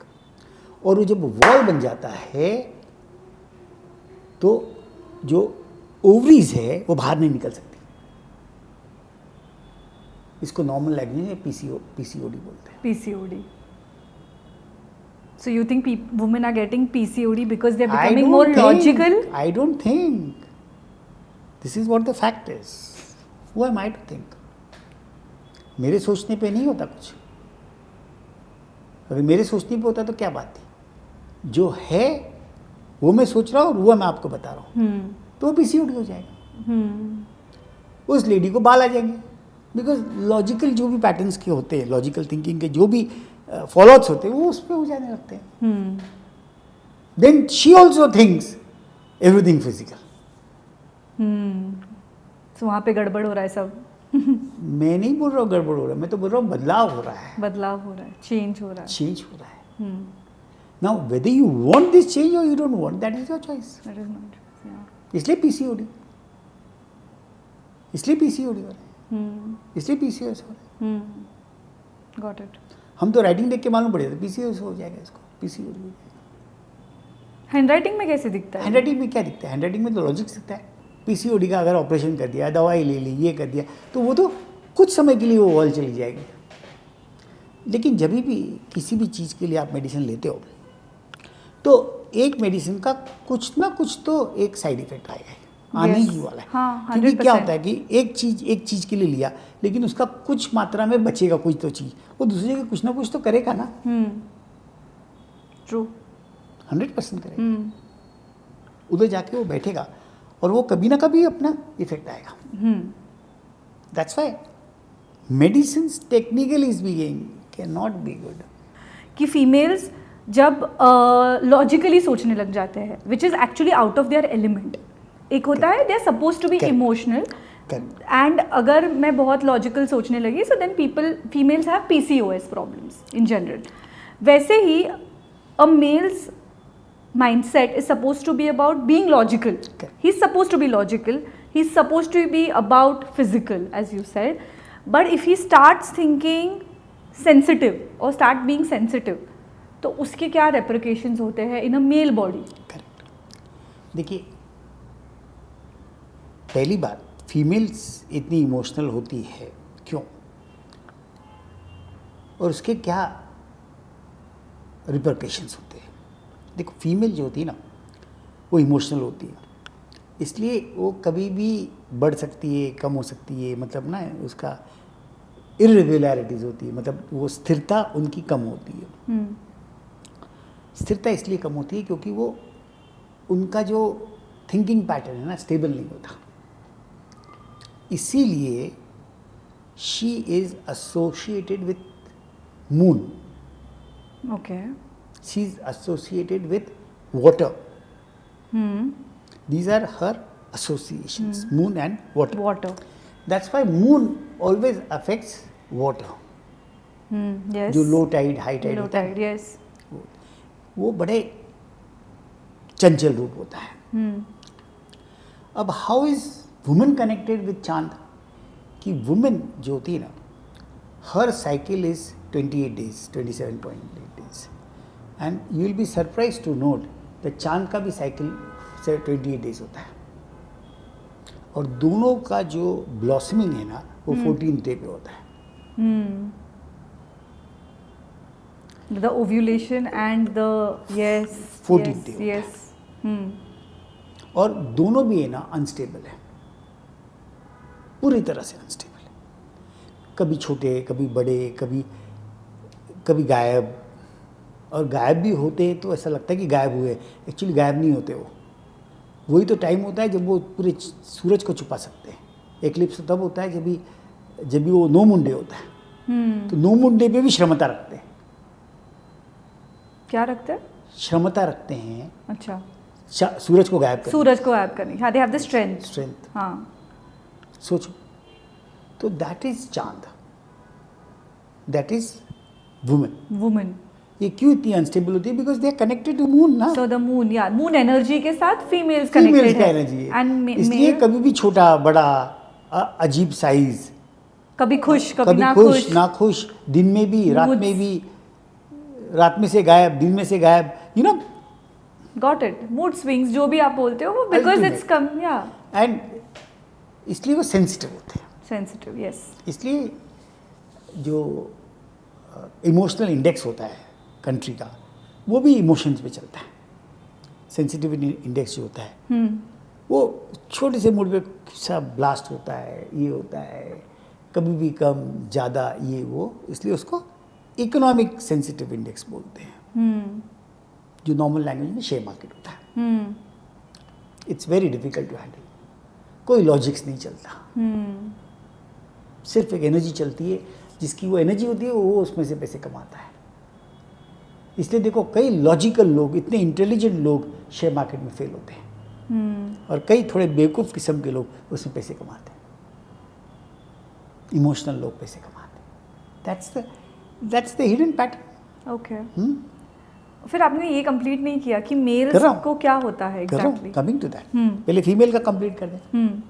और वो जब वॉल बन जाता है, तो जो ओवरीज है वो बाहर नहीं निकल सकती। इसको नॉर्मल लैंग्वेज में पीसीओडी बोलते हैं।
PCOD. So you think women are getting PCOD because they're becoming more logical?
I don't think. This is what the fact is. Who am I to think? मेरे सोचने पे नहीं होता कुछ। अगर मेरे सोचने पे होता तो क्या बात थी? जो है वो मैं सोच रहा हूँ, और वो मैं आपको बता रहा हूँ, तो वो PCOD हो जाएगा। उस लेडी को बाल आ जाएंगे, बिकॉज लॉजिकल जो भी पैटर्न्स के होते हैं, लॉजिकल थिंकिंग के जो भी फॉलोअप्स होते हैं, वो उस पर हो जाने लगते हैं। Then she also thinks everything physical.
So वहाँ पे गड़बड़ हो रहा है सब।
मैं नहीं बोल रहा हूँ गड़बड़ हो रहा है, मैं तो बोल रहा हूँ बदलाव हो रहा है,
बदलाव हो रहा है, चेंज हो रहा है।
चेंज हो रहा है। Now whether you want this change और you don't want, that is your choice.
That is not, yeah.
इसलिए पीसीओडी, इसलिए पीसीओडी हो रहा है, इसलिए पीसीओएस हो रहा है।
Got it.
हम तो राइटिंग देख के मालूम पड़ेगा, पीसीओएस हो जाएगा, इसको पीसीओडी हो जाएगा।
हैंडराइटिंग में कैसे दिखता है?
हैंडराइटिंग में क्या दिखता है? हैंडराइटिंग में तो लॉजिक दिखता है। पीसीओडी का अगर ऑपरेशन कर दिया, दवाई ले ली, ये कर दिया, तो वो तो कुछ समय के लिए वो वॉल चली जाएगी। लेकिन जब भी किसी भी चीज़ के लिए आप मेडिसिन लेते हो, तो एक मेडिसिन का कुछ ना कुछ तो एक साइड इफेक्ट आएगा, आने
Yes.
ही वाला है।
हाँ,
क्योंकि क्या
100%.
होता है कि एक चीज़ के लिए लिया, लेकिन उसका कुछ मात्रा में बचेगा कुछ तो चीज़, वो दूसरे के कुछ ना कुछ तो करेगा ना।
True.
100% करेगा। उधर जाके वो बैठेगा और वो कभी ना कभी अपना इफेक्ट आएगा। That's why medicines technically speaking can not be good.
कि फीमेल्स जब लॉजिकली सोचने लग जाते हैं, which is actually out of their element. एक होता है they are suppose to be
Correct.
Emotional,
Correct.
And अगर मैं बहुत लॉजिकल सोचने लगी, so then females have PCOS problems in general. वैसे ही a males mindset is supposed to be about being logical.
Okay.
He's supposed to be logical. He's supposed to be about physical, as you said. But if he starts thinking sensitive or start being sensitive, तो उसके क्या repercussions होते हैं in a male body?
Correct. देखिए, पहली बात, फीमेल्स इतनी इमोशनल होती है क्यों, और उसके क्या रिपरकशंस होते हैं। देखो, फीमेल जो होती है ना, वो इमोशनल होती है, इसलिए वो कभी भी बढ़ सकती है, कम हो सकती है, मतलब ना उसका इर्रेगुलरिटीज़ होती है, मतलब वो स्थिरता उनकी कम होती है। स्थिरता इसलिए कम होती है क्योंकि वो उनका जो थिंकिंग पैटर्न है ना, स्टेबल नहीं होता। इसीलिए she is associated with moon.
Okay.
She's associated with water. These are her associations, moon and water.
Water.
That's why moon always affects water.
Yes.
जो low tide high tide
Low
होता है
tide. Yes.
वो बड़े चंचल रूप होता है. अब how is women connected with चांद? कि वुमेन जो होती है ना, हर cycle is 28 days, 27.8 days, and you will be surprise to note the चांद का भी साइकिल से 28 days होता है, और दोनों का जो ब्लॉसमिंग है ना वो 14th day पे होता है.
The ovulation and the yes.
14th
yes,
day
yes.
और दोनों भी है ना अनस्टेबल है, पूरी तरह से अनस्टेबल है. कभी छोटे, कभी बड़े, कभी गायब, और गायब भी होते हैं तो ऐसा लगता है कि गायब हुए, एक्चुअली गायब नहीं होते. वो वही तो टाइम होता है जब वो पूरे सूरज को छुपा सकते हैं. एक्लिप्स तब होता है जब भी वो नो मून डे होता है. तो नो मून डे पे भी श्रमता रखते हैं.
क्या रखते हैं?
श्रमता रखते हैं.
अच्छा.
सूरज को गायब करने.
सूरज को गायब करने. हाँ, they have the strength.
Strength.
हाँ.
सोचो, तो दैट इज चांद, दैट इज वुमेन.
Woman.
ये क्यों इतनी अनस्टेबल होती है? Because they are connected to moon ना.
So the moon, yeah, moon energy के साथ females
फीमेल्स
connected
का
है.
एनर्जी है,
And
इसलिए
male
कभी भी छोटा बड़ा अजीब साइज,
कभी खुश, कभी
कभी
ना
खुश
खुश.
ना खुश, दिन में भी रात
Moods.
में भी, रात में से गायब, दिन में से गायब, you know.
Got it. Mood swings जो भी आप बोलते हो वो because
Ultimate.
it's come, yeah,
and इसलिए वो सेंसिटिव होते हैं.
sensitive, yes.
इसलिए जो इमोशनल इंडेक्स होता है कंट्री का, वो भी इमोशंस पे चलता है. सेंसिटिविटी इंडेक्स जो होता है वो छोटे से मूड पे सब ब्लास्ट होता है, ये होता है, कभी भी कम ज़्यादा, ये वो, इसलिए उसको इकोनॉमिक सेंसिटिव इंडेक्स बोलते हैं, जो नॉर्मल लैंग्वेज में शेयर मार्केट होता है. It's very difficult to handle. कोई लॉजिक्स नहीं चलता, सिर्फ एक एनर्जी चलती है. जिसकी वो एनर्जी होती है वो उसमें से पैसे कमाता है. इसलिए देखो, कई लॉजिकल लोग, इतने इंटेलिजेंट लोग शेयर मार्केट में फेल होते हैं, और कई थोड़े बेवकूफ़ किस्म के लोग उसमें पैसे कमाते हैं. इमोशनल लोग पैसे कमाते हैं. That's the hidden pattern.
Okay. फिर आपने ये कंप्लीट नहीं किया कि मेल्स
कर रहा हूँ.
को क्या होता है एग्जैक्टली.
कमिंग टू दैट, पहले फीमेल का कंप्लीट कर दें.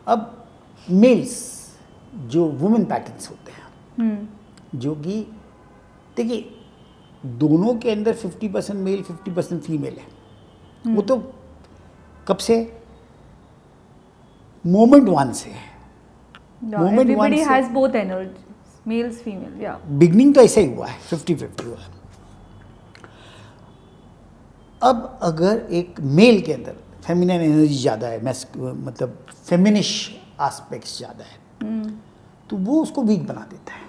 अब मेल्स जो वुमेन पैटर्न्स होते हैं, जो कि देखिए दोनों के अंदर 50% मेल 50% फीमेल है. वो तो कब से? मोमेंट वन से है. moment
Everybody
one
has both energies, males, female, yeah.
Beginning तो ऐसा ही हुआ है, 50-50 हुआ है. अब अगर एक मेल के अंदर फेमिनिन एनर्जी ज़्यादा है, मतलब फेमिनिश एस्पेक्ट्स ज़्यादा है, तो वो उसको वीक बना देता है.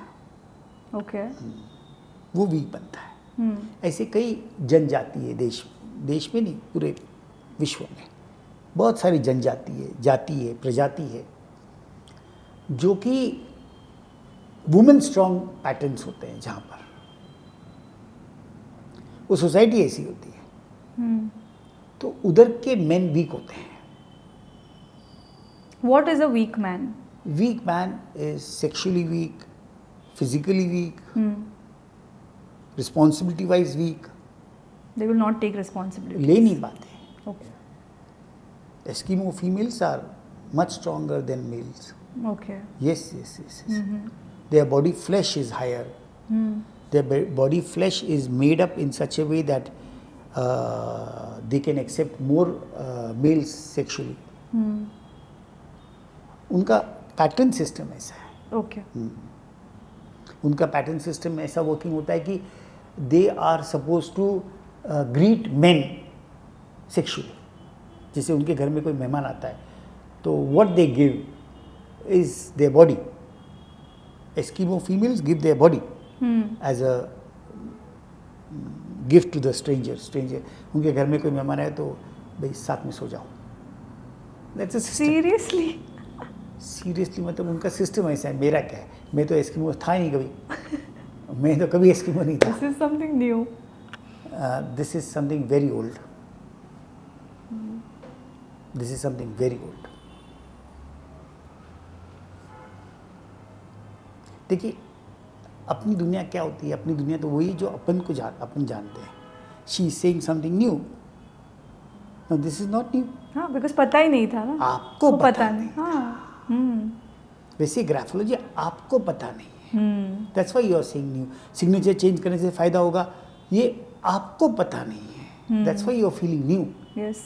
Okay.
वो वीक बनता है. ऐसे कई जनजाति है, देश में नहीं, पूरे विश्व में बहुत सारी जनजाति है, जाति है, प्रजाति है, जो कि वुमेन स्ट्रॉन्ग पैटर्न्स होते हैं. जहाँ पर वो सोसाइटी ऐसी होती है, तो उधर के मेन वीक होते हैं.
What is a weak man?
Weak man is sexually weak, physically weak, responsibility wise weak.
They will not take responsibility.
ले नहीं पाते.
Okay.
Eskimo females are much stronger than males.
Okay.
Yes. Their body flesh is higher. Their body flesh is made up in such a way that they can accept more males sexually. उनका पैटर्न सिस्टम ऐसा है.
Okay.
उनका पैटर्न सिस्टम ऐसा वर्किंग होता है कि they are suppose to greet men sexually. जैसे उनके घर में कोई मेहमान आता है तो what they give is their body. Eskimo females give their body as a gift to the stranger. उनके घर में कोई मेहमान आए तो भाई साथ में सो जाओ. That's a system.
Seriously?
Seriously मतलब उनका सिस्टम ऐसा है, मेरा क्या है, मैं तो एस्किमो था ही नहीं कभी, मैं तो कभी एस्किमो नहीं था.
This is something new.
This is something very old. This is something very old. देखिए अपनी दुनिया क्या होती है, अपनी दुनिया तो वही जो अपन जानते हैं. She is saying something new. No, this is not new.
हाँ, because पता ही नहीं था ना.
आपको
वो
पता
नहीं. हाँ.
वैसे ग्राफोलॉजी आपको पता नहीं है. That's why you are saying new. Signature change करने से फायदा होगा, ये आपको पता नहीं है. That's why you are feeling new.
Yes.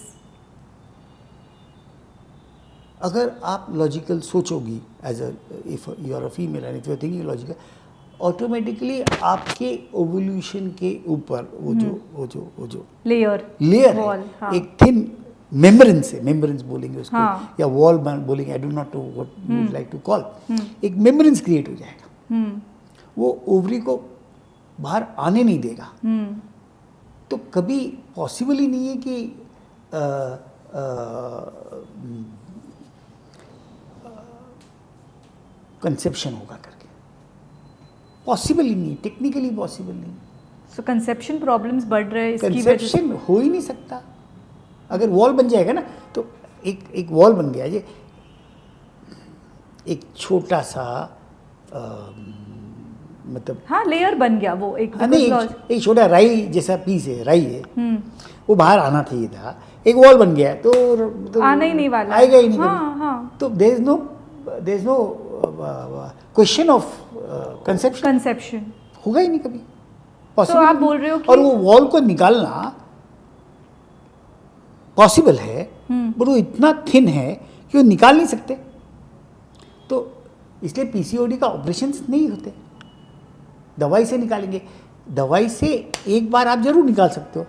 अगर आप लॉजिकल सोचोगी as a if you are a female and if you are thinking logical, automatically आपके ओवोल्यूशन के ऊपर वो जो
लेयर
है,
हाँ.
एक थिन मेम्ब्रेंस बोलेंगे उसको,
हाँ.
या वॉल बोलेंगे, I do not know what you would like to call, एक मेम्ब्रेंस क्रिएट हो जाएगा. वो ओवरी को बाहर आने नहीं देगा. तो कभी पॉसिबल ही नहीं है कि कंसेप्शन होगा करके. पॉसिबल ही नहीं, टेक्निकली पॉसिबल नहीं.
सो कंसेप्शन प्रॉब्लम्स बढ़ रहे हैं इसकी वजह से.
कंसेप्शन हो ही नहीं सकता. अगर वॉल बन जाएगा ना, तो एक वॉल बन गया, ये एक छोटा सा मतलब
हाँ लेयर बन गया वो एक.
नहीं, एक छोटा राई जैसा पीस है, राई है, वो बाहर आना चाहिए था. एक वॉल बन गया तो
आना ही नहीं वाला,
आएगा ही नहीं.
हाँ, हाँ.
तो there is no question of conception, होगा ही नहीं कभी.
तो आप बोल रहे हो कि
और वो वॉल को निकालना पॉसिबल है, बट वो इतना थिन है कि वो निकाल नहीं सकते. तो इसलिए पीसीओडी का ऑपरेशन नहीं होते. दवाई से निकालेंगे, दवाई से एक बार आप जरूर निकाल सकते हो.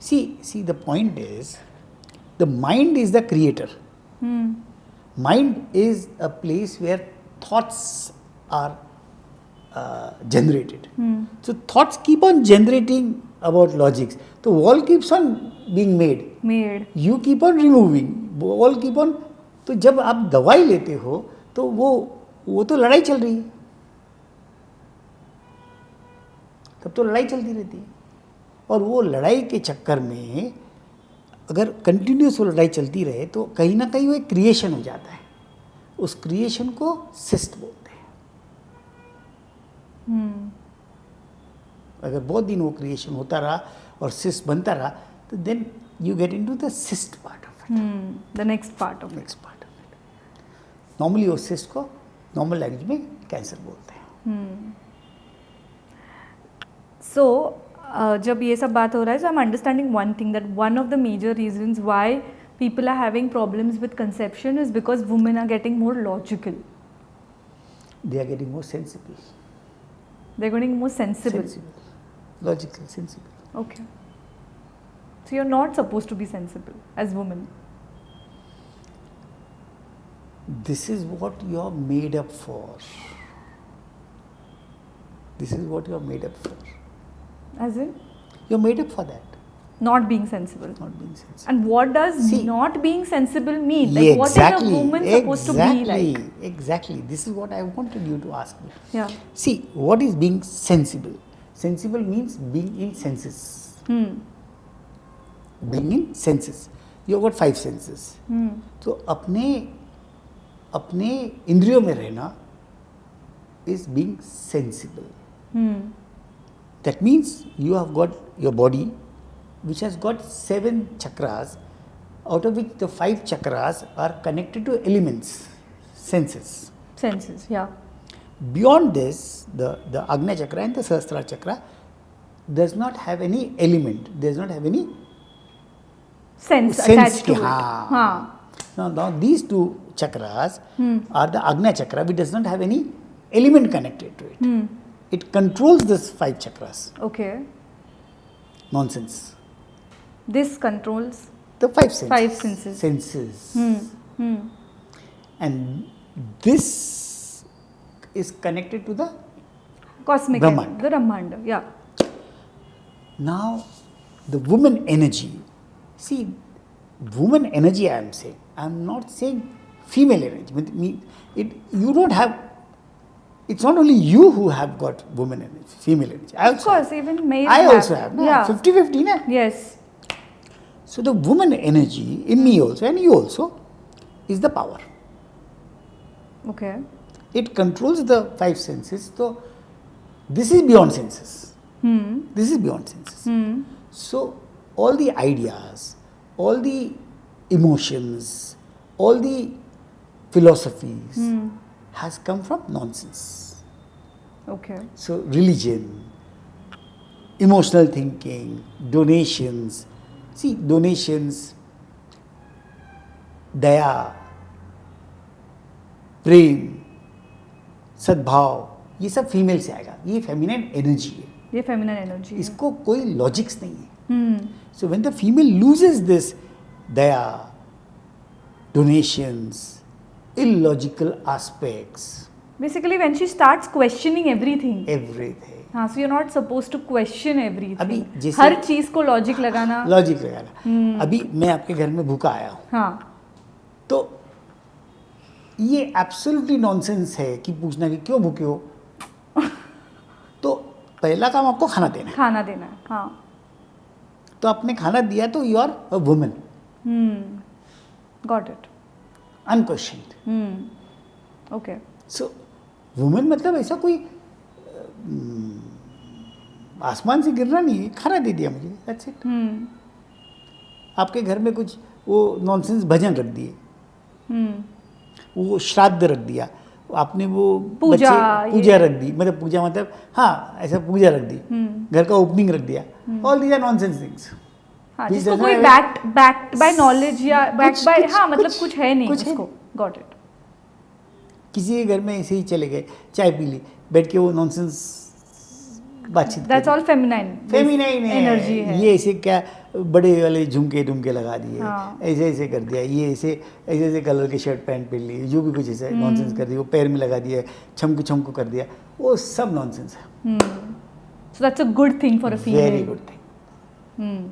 See the point is, the mind is the creator. Mind is a place where thoughts are generated. So thoughts keep on generating about logics. So wall keeps on being made. You keep on removing. Wall keep on. तो जब आप दवाई लेते हो तो वो तो लड़ाई चल रही है. तब तो लड़ाई चलती रहती है. और वो लड़ाई के चक्कर में अगर कंटिन्यूस वो लड़ाई चलती रहे तो कहीं ना कहीं वो एक क्रिएशन हो जाता है. उस क्रिएशन को सिस्ट बोलते हैं. अगर बहुत दिन वो क्रिएशन होता रहा और सिस्ट बनता रहा, तो then you get into the cyst part of it.
The next part of it.
Normally वो सिस्ट को नॉर्मल लैंग्वेज में कैंसर बोलते हैं.
सो जब ये सब बात हो रहा है, so I'm understanding one thing, that one of the major reasons why people are having problems with conception is because women are getting more logical.
They are getting more sensible.
They're getting more sensible.
Logical, sensible.
Okay. So you're not supposed to be sensible as women.
This is what you are made up for. This is what you are made up for.
As in?
You're made up for that.
Not being sensible.
Not being sensible.
And what does not being sensible mean? Like
Yeah,
what
exactly,
is a woman supposed to be like?
Exactly. This is what I wanted you to ask me.
Yeah.
See, what is being sensible? Sensible means being in senses. Being in senses. You've got 5 senses. तो अपने इंद्रियों में रहना is being sensible. That means you have got your body which has got 7 chakras, out of which the 5 chakras are connected to elements, senses.
Senses, yeah.
Beyond this, the Agnya chakra and the Sahasrara chakra does not have any element, does not have any
sense attached to it.
Now these 2 chakras are the Agnya chakra, which does not have any element connected to it. It controls this 5 chakras.
Okay.
Nonsense.
This controls
the 5 senses.
5 senses.
And this is connected to the
cosmic
Brahmanda.
The Brahmanda, yeah.
Now, the woman energy. See, woman energy I am saying. I am not saying female energy. You don't have. It's not only you who have got woman energy, female energy. I
Of course, even male.
I also have. No?
Yeah.
50-50, na?
Yes.
So the woman energy in me also and you also is the power.
Okay.
It controls the 5 senses. So this is beyond senses. This is beyond senses. So all the ideas, all the emotions, all the philosophies has come from nonsense.
Okay.
So religion, emotional thinking, donations. See, donations, दया, प्रेम, सद्भाव, ये सब फीमेल से आएगा. ये फेमिनिन एनर्जी है.
ये फेमिनिन एनर्जी.
इसको कोई लॉजिक्स नहीं है. So when the female loses this daya, donations, illogical aspects,
Basically, when she starts questioning everything.
everything,
हाँ, so you're not supposed to question everything.
अभी जैसे-
हर चीज को लॉजिक लगाना.
लॉजिक लगाना. अभी मैं आपके घर में भूखा आया हूँ,
हाँ.
तो ये एब्सोल्युटली नॉनसेंस है कि पूछना कि क्यों भूखे हो. तो पहला काम आपको खाना देना है.
खाना देना है. हाँ.
तो आपने खाना दिया तो you are a woman,
Got it.
Unquestioned.
Okay.
So woman मतलब ऐसा कोई आसमान से गिरना नहीं है. खाना दे दिया मुझे, दैट्स इट. आपके घर में कुछ वो नॉनसेंस भजन रख दिए, वो श्राद्ध रख दिया, आपने वो
पूजा,
पूजा रख दी. मतलब पूजा मतलब हाँ ऐसा पूजा रख दी, घर का ओपनिंग रख दिया. All these are nonsense things.
हाँ,
This
जिसको
doesn't
कोई
have
बैक्ड बाय नॉलेज या बैक्ड बाय, हाँ मतलब
कुछ-
कुछ है नहीं
कुछ है
उसको. Got it.
किसी के घर में ऐसे ही चले गए, चाय पी ली, बैठ के वो नॉनसेंस बातचीत.
That's all feminine.
Feminine
energy है.
ये ऐसे क्या बड़े वाले झुमके ढुमके लगा दिए,
हाँ.
ऐसे ऐसे कर दिया, ये ऐसे ऐसे ऐसे कलर के शर्ट पैंट पहन ली, जो भी कुछ ऐसा नॉनसेंस कर दिया, वो पैर में लगा दिया, छमकू छमकू कर दिया, वो सब नॉनसेंस है.
So that's a good thing for a female.
Very good thing,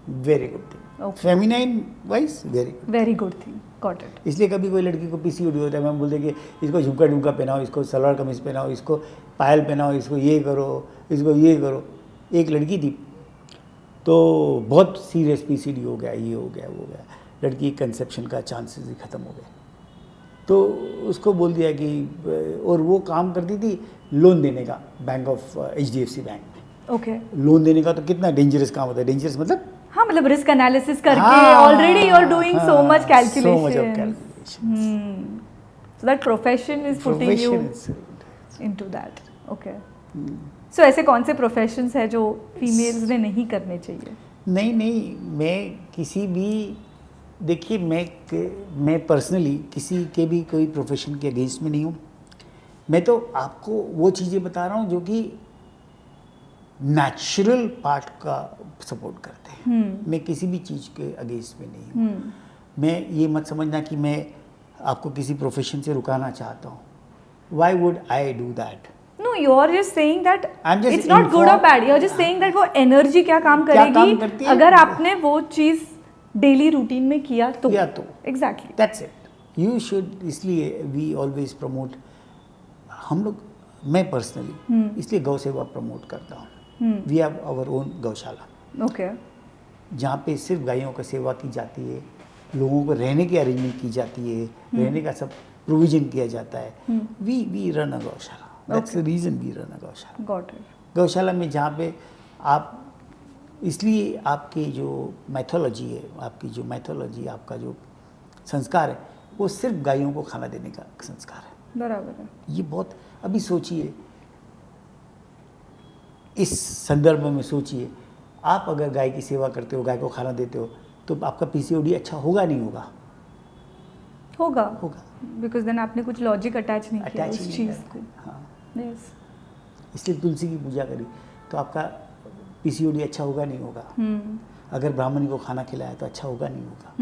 very good thing.
Okay.
Feminine wise very good.
Very good thing. Got it.
इसलिए कभी कोई लड़की को पीसीओडी होता है, मैम बोलते हैं कि इसको झुमका ढुमका पहनाओ, इसको सलवार कमीज पहनाओ, इसको पायल पहनाओ, इसको ये करो, इसको ये करो. एक लड़की थी तो बहुत सीरियस पीसीडी हो गया, ये हो गया, वो हो गया, लड़की कंसेप्शन का चांसेस ही ख़त्म हो गए. तो उसको बोल दिया कि, और वो काम करती थी लोन देने का, बैंक ऑफ HDFC बैंक में.
Okay.
लोन देने का तो कितना डेंजरस काम होता है. डेंजरस मतलब
हाँ मतलब रिस्क एनालिसिस करके
हाँ,
already you are doing so much
so
calculation.
much of calculation.
So that profession is putting you
Profession is-
into that. Okay. So ऐसे कौन से प्रोफेशंस है जो फीमेल्स ने नहीं करने चाहिए?
नहीं नहीं, मैं किसी भी, देखिए मैं पर्सनली किसी के भी कोई प्रोफेशन के अगेंस्ट में नहीं हूँ. मैं तो आपको वो चीज़ें बता रहा हूँ जो कि नेचुरल पार्ट का सपोर्ट करते हैं. मैं किसी भी चीज़ के अगेंस्ट में नहीं हूँ. मैं ये मत समझना कि मैं आपको किसी प्रोफेशन से रुकाना चाहता हूँ. Why would I do that?
No, you are just saying that
I'm just
it's not good or bad. You are just saying that वो एनर्जी क्या काम
क्या काम
करेगी
करती है?
अगर आपने वो चीज डेली रूटीन में किया तो. Exactly.
That's it. You should, इसलिए वी ऑलवेज प्रमोट, हम लोग, मैं पर्सनली इसलिए गौ सेवा प्रमोट करता हूँ. वी हैव आवर ओन गौशाला,
Okay.
जहाँ पे सिर्फ गायों का सेवा की जाती है, लोगों को रहने की अरेंजमेंट की जाती है, रहने का सब प्रोविजन किया जाता है. We run a gaushala. That's the reason we run a gaushala.
Got it.
गौशाला में जहाँ पे आप, इसलिए आपकी जो मैथोलॉजी है, आपकी जो मैथोलॉजी, आपका जो संस्कार है, वो सिर्फ गायों को खाना देने का संस्कार है.
बराबर है.
ये बहुत, अभी सोचिए, इस संदर्भ में सोचिए, आप अगर गाय की सेवा करते हो, गाय को खाना देते हो, तो आपका पीसीओडी अच्छा होगा नहीं होगा?
होगा.
होगा.
बिकॉज देन आपने कुछ लॉजिक अटैच नहीं किया
अटैच
उस
ही नहीं
चीज
करते.
को.
हाँ,
Yes.
इसलिए तुलसी की पूजा करी तो आपका पीसीओडी अच्छा होगा नहीं होगा? अगर ब्राह्मणी को खाना खिलाया तो अच्छा होगा नहीं होगा?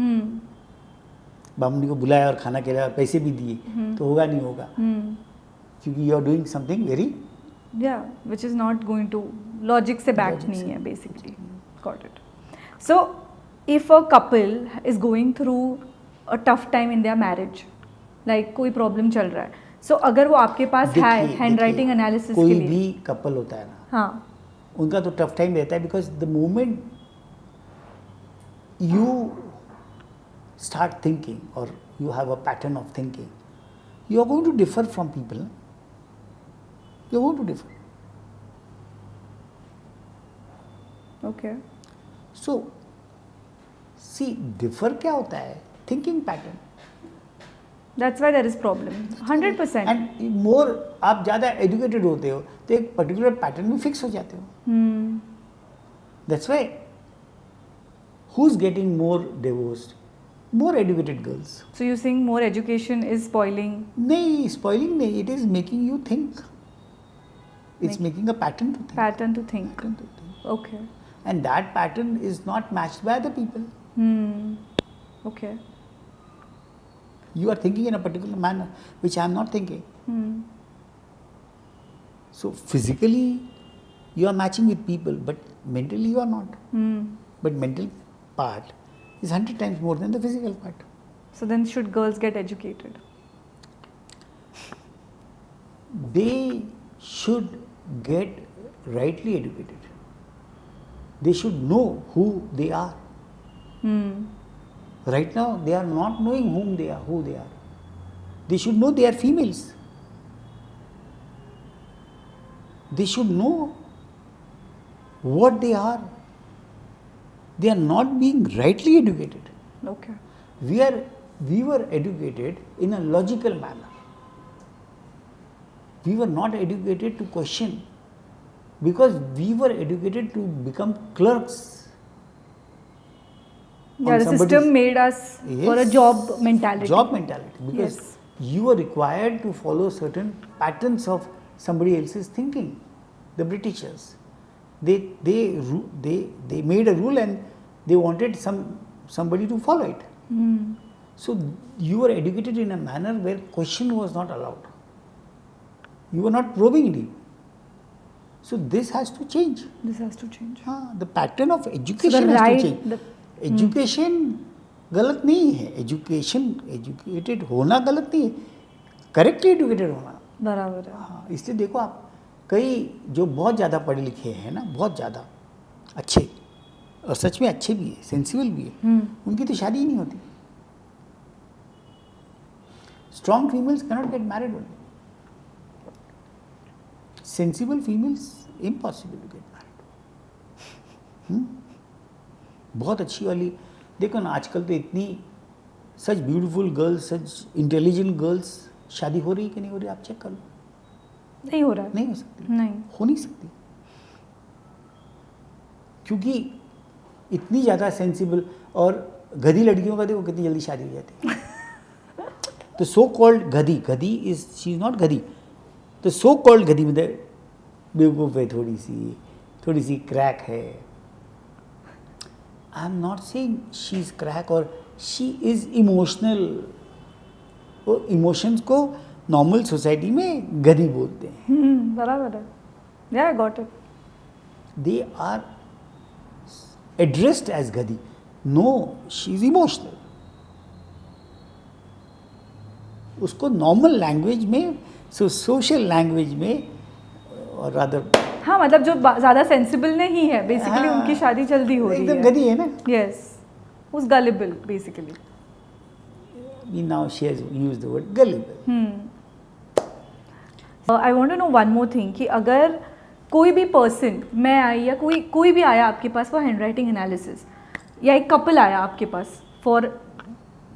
ब्राह्मणी को बुलाया और खाना खिलाया और पैसे भी दिए तो होगा नहीं होगा? क्योंकि you are doing something very,
Yeah, which is not going to logic से backed
Logic
नहीं
से
है basically. Got it. So if a couple is going through a tough time in their marriage, like कोई problem चल रहा है, so अगर वो आपके पास है हैंड राइटिंग एनालिसिस के
कोई
लिए,
भी कपल होता है ना,
हाँ,
उनका तो टफ टाइम रहता है, because the moment you start thinking और you have a pattern of thinking, you are going to differ from people. You are going to differ.
okay,
So, see, differ क्या होता है? Thinking pattern.
that's why there is problem, 100%.
And more आप ज़्यादा educated होते हो तो एक particular pattern में fix हो जाते हो. That's why who's getting more divorced? More educated girls.
So you think more education is spoiling?
नहीं, spoiling नहीं. It is making you think. It's making a pattern to think.
Pattern to think.
Pattern to think.
Okay.
And that pattern is not matched by other people.
Okay.
You are thinking in a particular manner, which I am not thinking. So physically, you are matching with people, but mentally you are not. But mental part is 100 times more than the physical part.
So then should girls get educated?
They should get rightly educated. They should know who they are. Right now, they are not knowing who they are. They should know they are females. They should know what they are. They are not being rightly educated.
Okay.
We were educated in a logical manner. We were not educated to question, because we were educated to become clerks.
Yeah,
on
the
somebody's-
system made us for a
Yes.
job mentality.
Job mentality, because
Yes.
you were required to follow certain patterns of somebody else's thinking. The Britishers, they made a rule and they wanted somebody to follow it. So you were educated in a manner where question was not allowed. You were not probing deep. So this has to change.
This has to change.
The pattern of education has to change. Education गलत नहीं है, एजुकेटेड होना गलत नहीं है, करेक्टली एजुकेटेड होना.
बराबर है.
हाँ, इसलिए देखो आप, कई जो बहुत ज़्यादा पढ़े लिखे हैं ना, बहुत ज़्यादा अच्छे, और सच में अच्छे भी है, सेंसिबल भी है, उनकी तो शादी ही नहीं होती. Strong females cannot get married only. Sensible females impossible to get married. बहुत अच्छी वाली देखो ना, आजकल तो इतनी such beautiful girls, such intelligent girls शादी हो रही है कि नहीं हो रही, आप चेक कर लो.
नहीं हो रहा है.
नहीं हो सकती.
नहीं.
हो नहीं सकती, क्योंकि इतनी ज़्यादा सेंसिबल. और गधी लड़कियों का देखो कितनी जल्दी शादी हो जाती है. तो सो कॉल्ड गधी इज, शी इज नॉट गधी. तो सो कॉल्ड गधी मतलब बेवकूफ़ है, थोड़ी सी क्रैक है. I am not saying she is crack और शी इज़ इमोशनल. वो इमोशंस को नॉर्मल सोसाइटी में गधी बोलते हैं.
बराबर है. या I got it.
They are addressed as गधी. No, she is emotional. उसको नॉर्मल लैंग्वेज में, सोशल लैंग्वेज में, और रादर
हाँ, मतलब जो ज़्यादा सेंसिबल नहीं है, बेसिकली उनकी शादी जल्दी हो रही है.
एकदम गधी है ना.
यस, उस gullible basically.
Now she has used the word gullible.
I want to know one more thing कि अगर कोई भी पर्सन, मैं आई या कोई भी आया आपके पास फॉर हैंड राइटिंग एनालिसिस, या एक कपल आया आपके पास for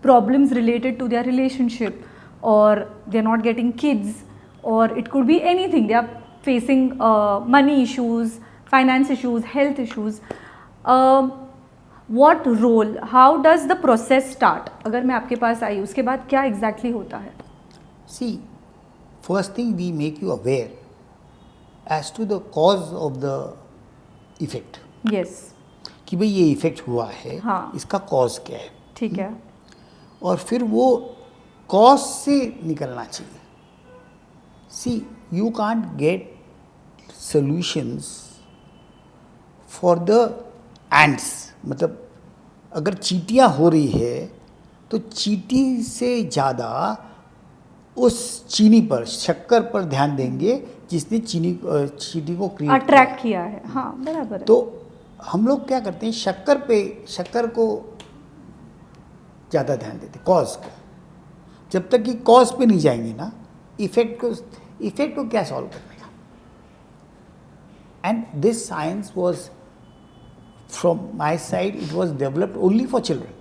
problems related to their relationship, और they are not getting kids, और it could be anything, they are facing money issues, finance issues, health issues. What role, how does the process start? अगर मैं आपके पास आई, उसके बाद क्या exactly होता है?
See, first thing we make you aware as to the cause of the effect.
Yes.
कि भाई ये इफेक्ट हुआ है,
हाँ.
इसका कॉज क्या है.
ठीक है.
और फिर वो कॉज से निकलना चाहिए. See, you can't get solutions for the ants. मतलब अगर चींटियाँ हो रही है तो चींटी से ज़्यादा उस चीनी पर, शक्कर पर ध्यान देंगे जिसने चींटी को क्रिएट
अट्रैक्ट किया है। हाँ बराबर है।
तो हम लोग क्या करते हैं, शक्कर को ज़्यादा ध्यान देते, कॉज को। जब तक कि कॉज पे नहीं जाएंगे ना, इफेक्ट को क्या सॉल्व करने का। And this science was from my side, it was developed only for children.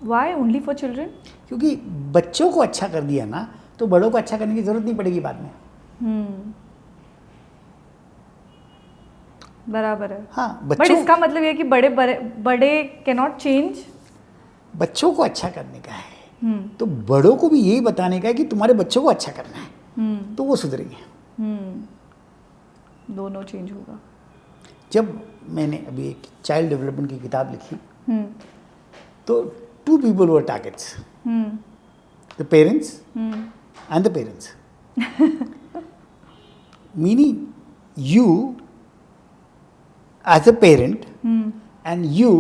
Why only for children?
क्योंकि बच्चों को अच्छा कर दिया ना, तो बड़ों को अच्छा करने की जरूरत नहीं पड़ेगी बाद में।
बराबर है।
हाँ,
बट इसका मतलब ये है कि बड़े कैनॉट चेंज।
बच्चों को अच्छा करने का है, तो बड़ों को भी यही बताने का है कि तुम्हारे बच्चों को अच्छा करना है, तो वो सुधरेंगे।
दोनों चेंज होगा।
जब मैंने अभी एक चाइल्ड डेवलपमेंट की किताब लिखी, तो 2 people were targets, the parents and the parents. Meaning you as a parent and you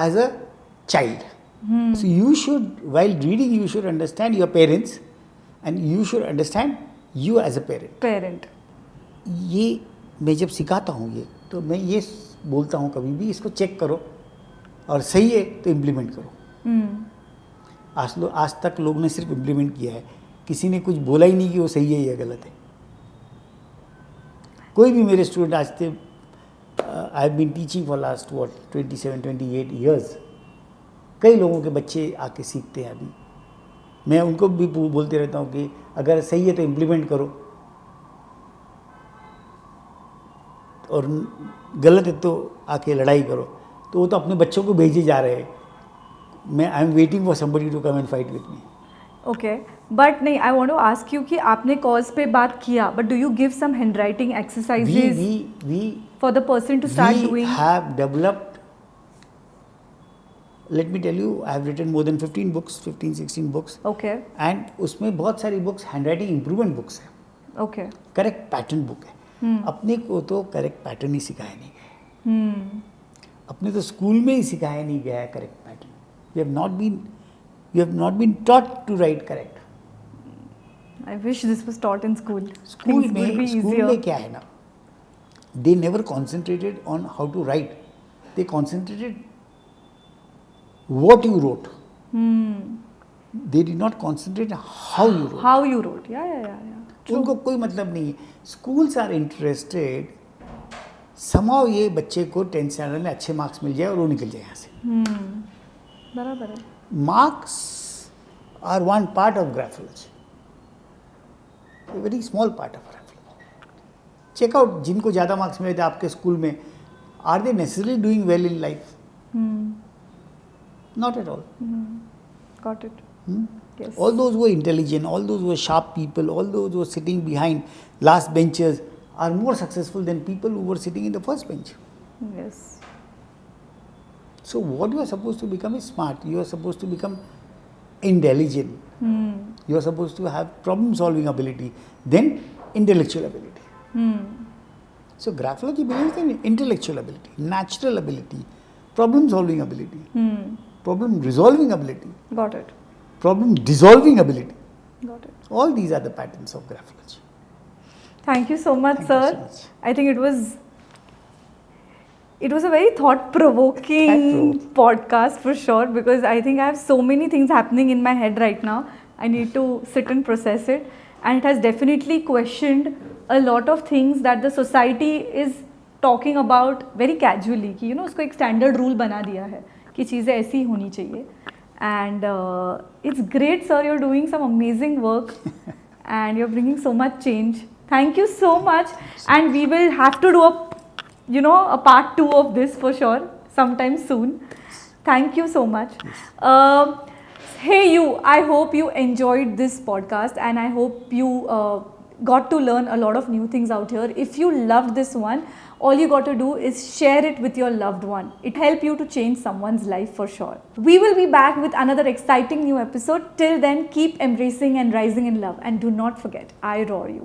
as a child. So you should, while reading, you should understand your parents and you should understand you as a parent. ये मैं जब सिखाता हूँ ये, तो मैं ये बोलता हूँ कभी भी इसको चेक करो और सही है तो इम्प्लीमेंट करो। आज तक लोग ने सिर्फ इम्प्लीमेंट किया है, किसी ने कुछ बोला ही नहीं कि वो सही है या गलत है। कोई भी मेरे स्टूडेंट आज थे, I have been teaching for last 27-28 years. कई लोगों के बच्चे आके सीखते हैं अभी। मैं उनको भी बोलते रहता हूँ कि अगर सही है तो इम्प्लीमेंट करो, और गलत है तो आके लड़ाई करो। तो वो तो अपने बच्चों को भेजे जा रहे हैं। मैं I am waiting for somebody to come and fight with me.
Okay, but नहीं, I want to ask you कि आपने कॉज पे बात किया, but do you give some handwriting exercises
we
for the person to start doing?
We have developed, let me tell you, I have written more than 15-16 books.
Okay.
And उसमें बहुत सारी बुक्स हैंडराइटिंग इम्प्रूवमेंट बुक्स है।
Okay.
करेक्ट पैटर्न बुक है। अपने को तो करेक्ट पैटर्न ही सिखाया नहीं गया। अपने तो स्कूल में ही सिखाया नहीं गया है correct pattern. You have not been taught to write correct.
I wish this was taught in school.
School
Things would be
में
easier.
क्या है ना, they never concentrated on how to write. They concentrated what you wrote. They did not concentrate how you wrote.
How you wrote. Yeah. True.
उनको कोई मतलब नहीं है। Schools are interested somehow ये बच्चे को 10th स्टैंडर्ड में अच्छे मार्क्स मिल जाए और वो निकल जाए यहाँ से।
बराबर है।
Marks are one part of graphology, a very small part of graphology. Check out जिनको ज़्यादा मार्क्स मिले थे आपके स्कूल में, are they necessarily doing well in life? Not at all.
Got it. Yes.
All those who are intelligent, all those who are sharp people, all those who are sitting behind last benches are more successful than people who were sitting in the first bench.
Yes.
So what you are supposed to become is smart. You are supposed to become intelligent. You are supposed to have problem solving ability, then intellectual ability. So graphology believes in intellectual ability, natural ability, problem solving ability, problem resolving ability,
Got it.
problem dissolving ability.
Got it.
All these are the patterns of graphology.
Thank you so much,
Thank
sir.
you so much.
I think it was a very thought-provoking podcast for sure, because I think I have so many things happening in my head right now. I need to sit and process it, and it has definitely questioned a lot of things that the society is talking about very casually. कि उसको एक standard rule बना दिया है कि चीज़ें ऐसी ही होनी चाहिए. And it's great, sir. You're doing some amazing work, and you're bringing so much change. Thank you so much, and we will have to do a part 2 of this for sure sometime soon. Thank you so much. Hey you, I hope you enjoyed this podcast, and I hope you got to learn a lot of new things out here. If you loved this one, all you got to do is share it with your loved one. It helps you to change someone's life for sure. We will be back with another exciting new episode. Till then, keep embracing and rising in love, and do not forget, I roar you.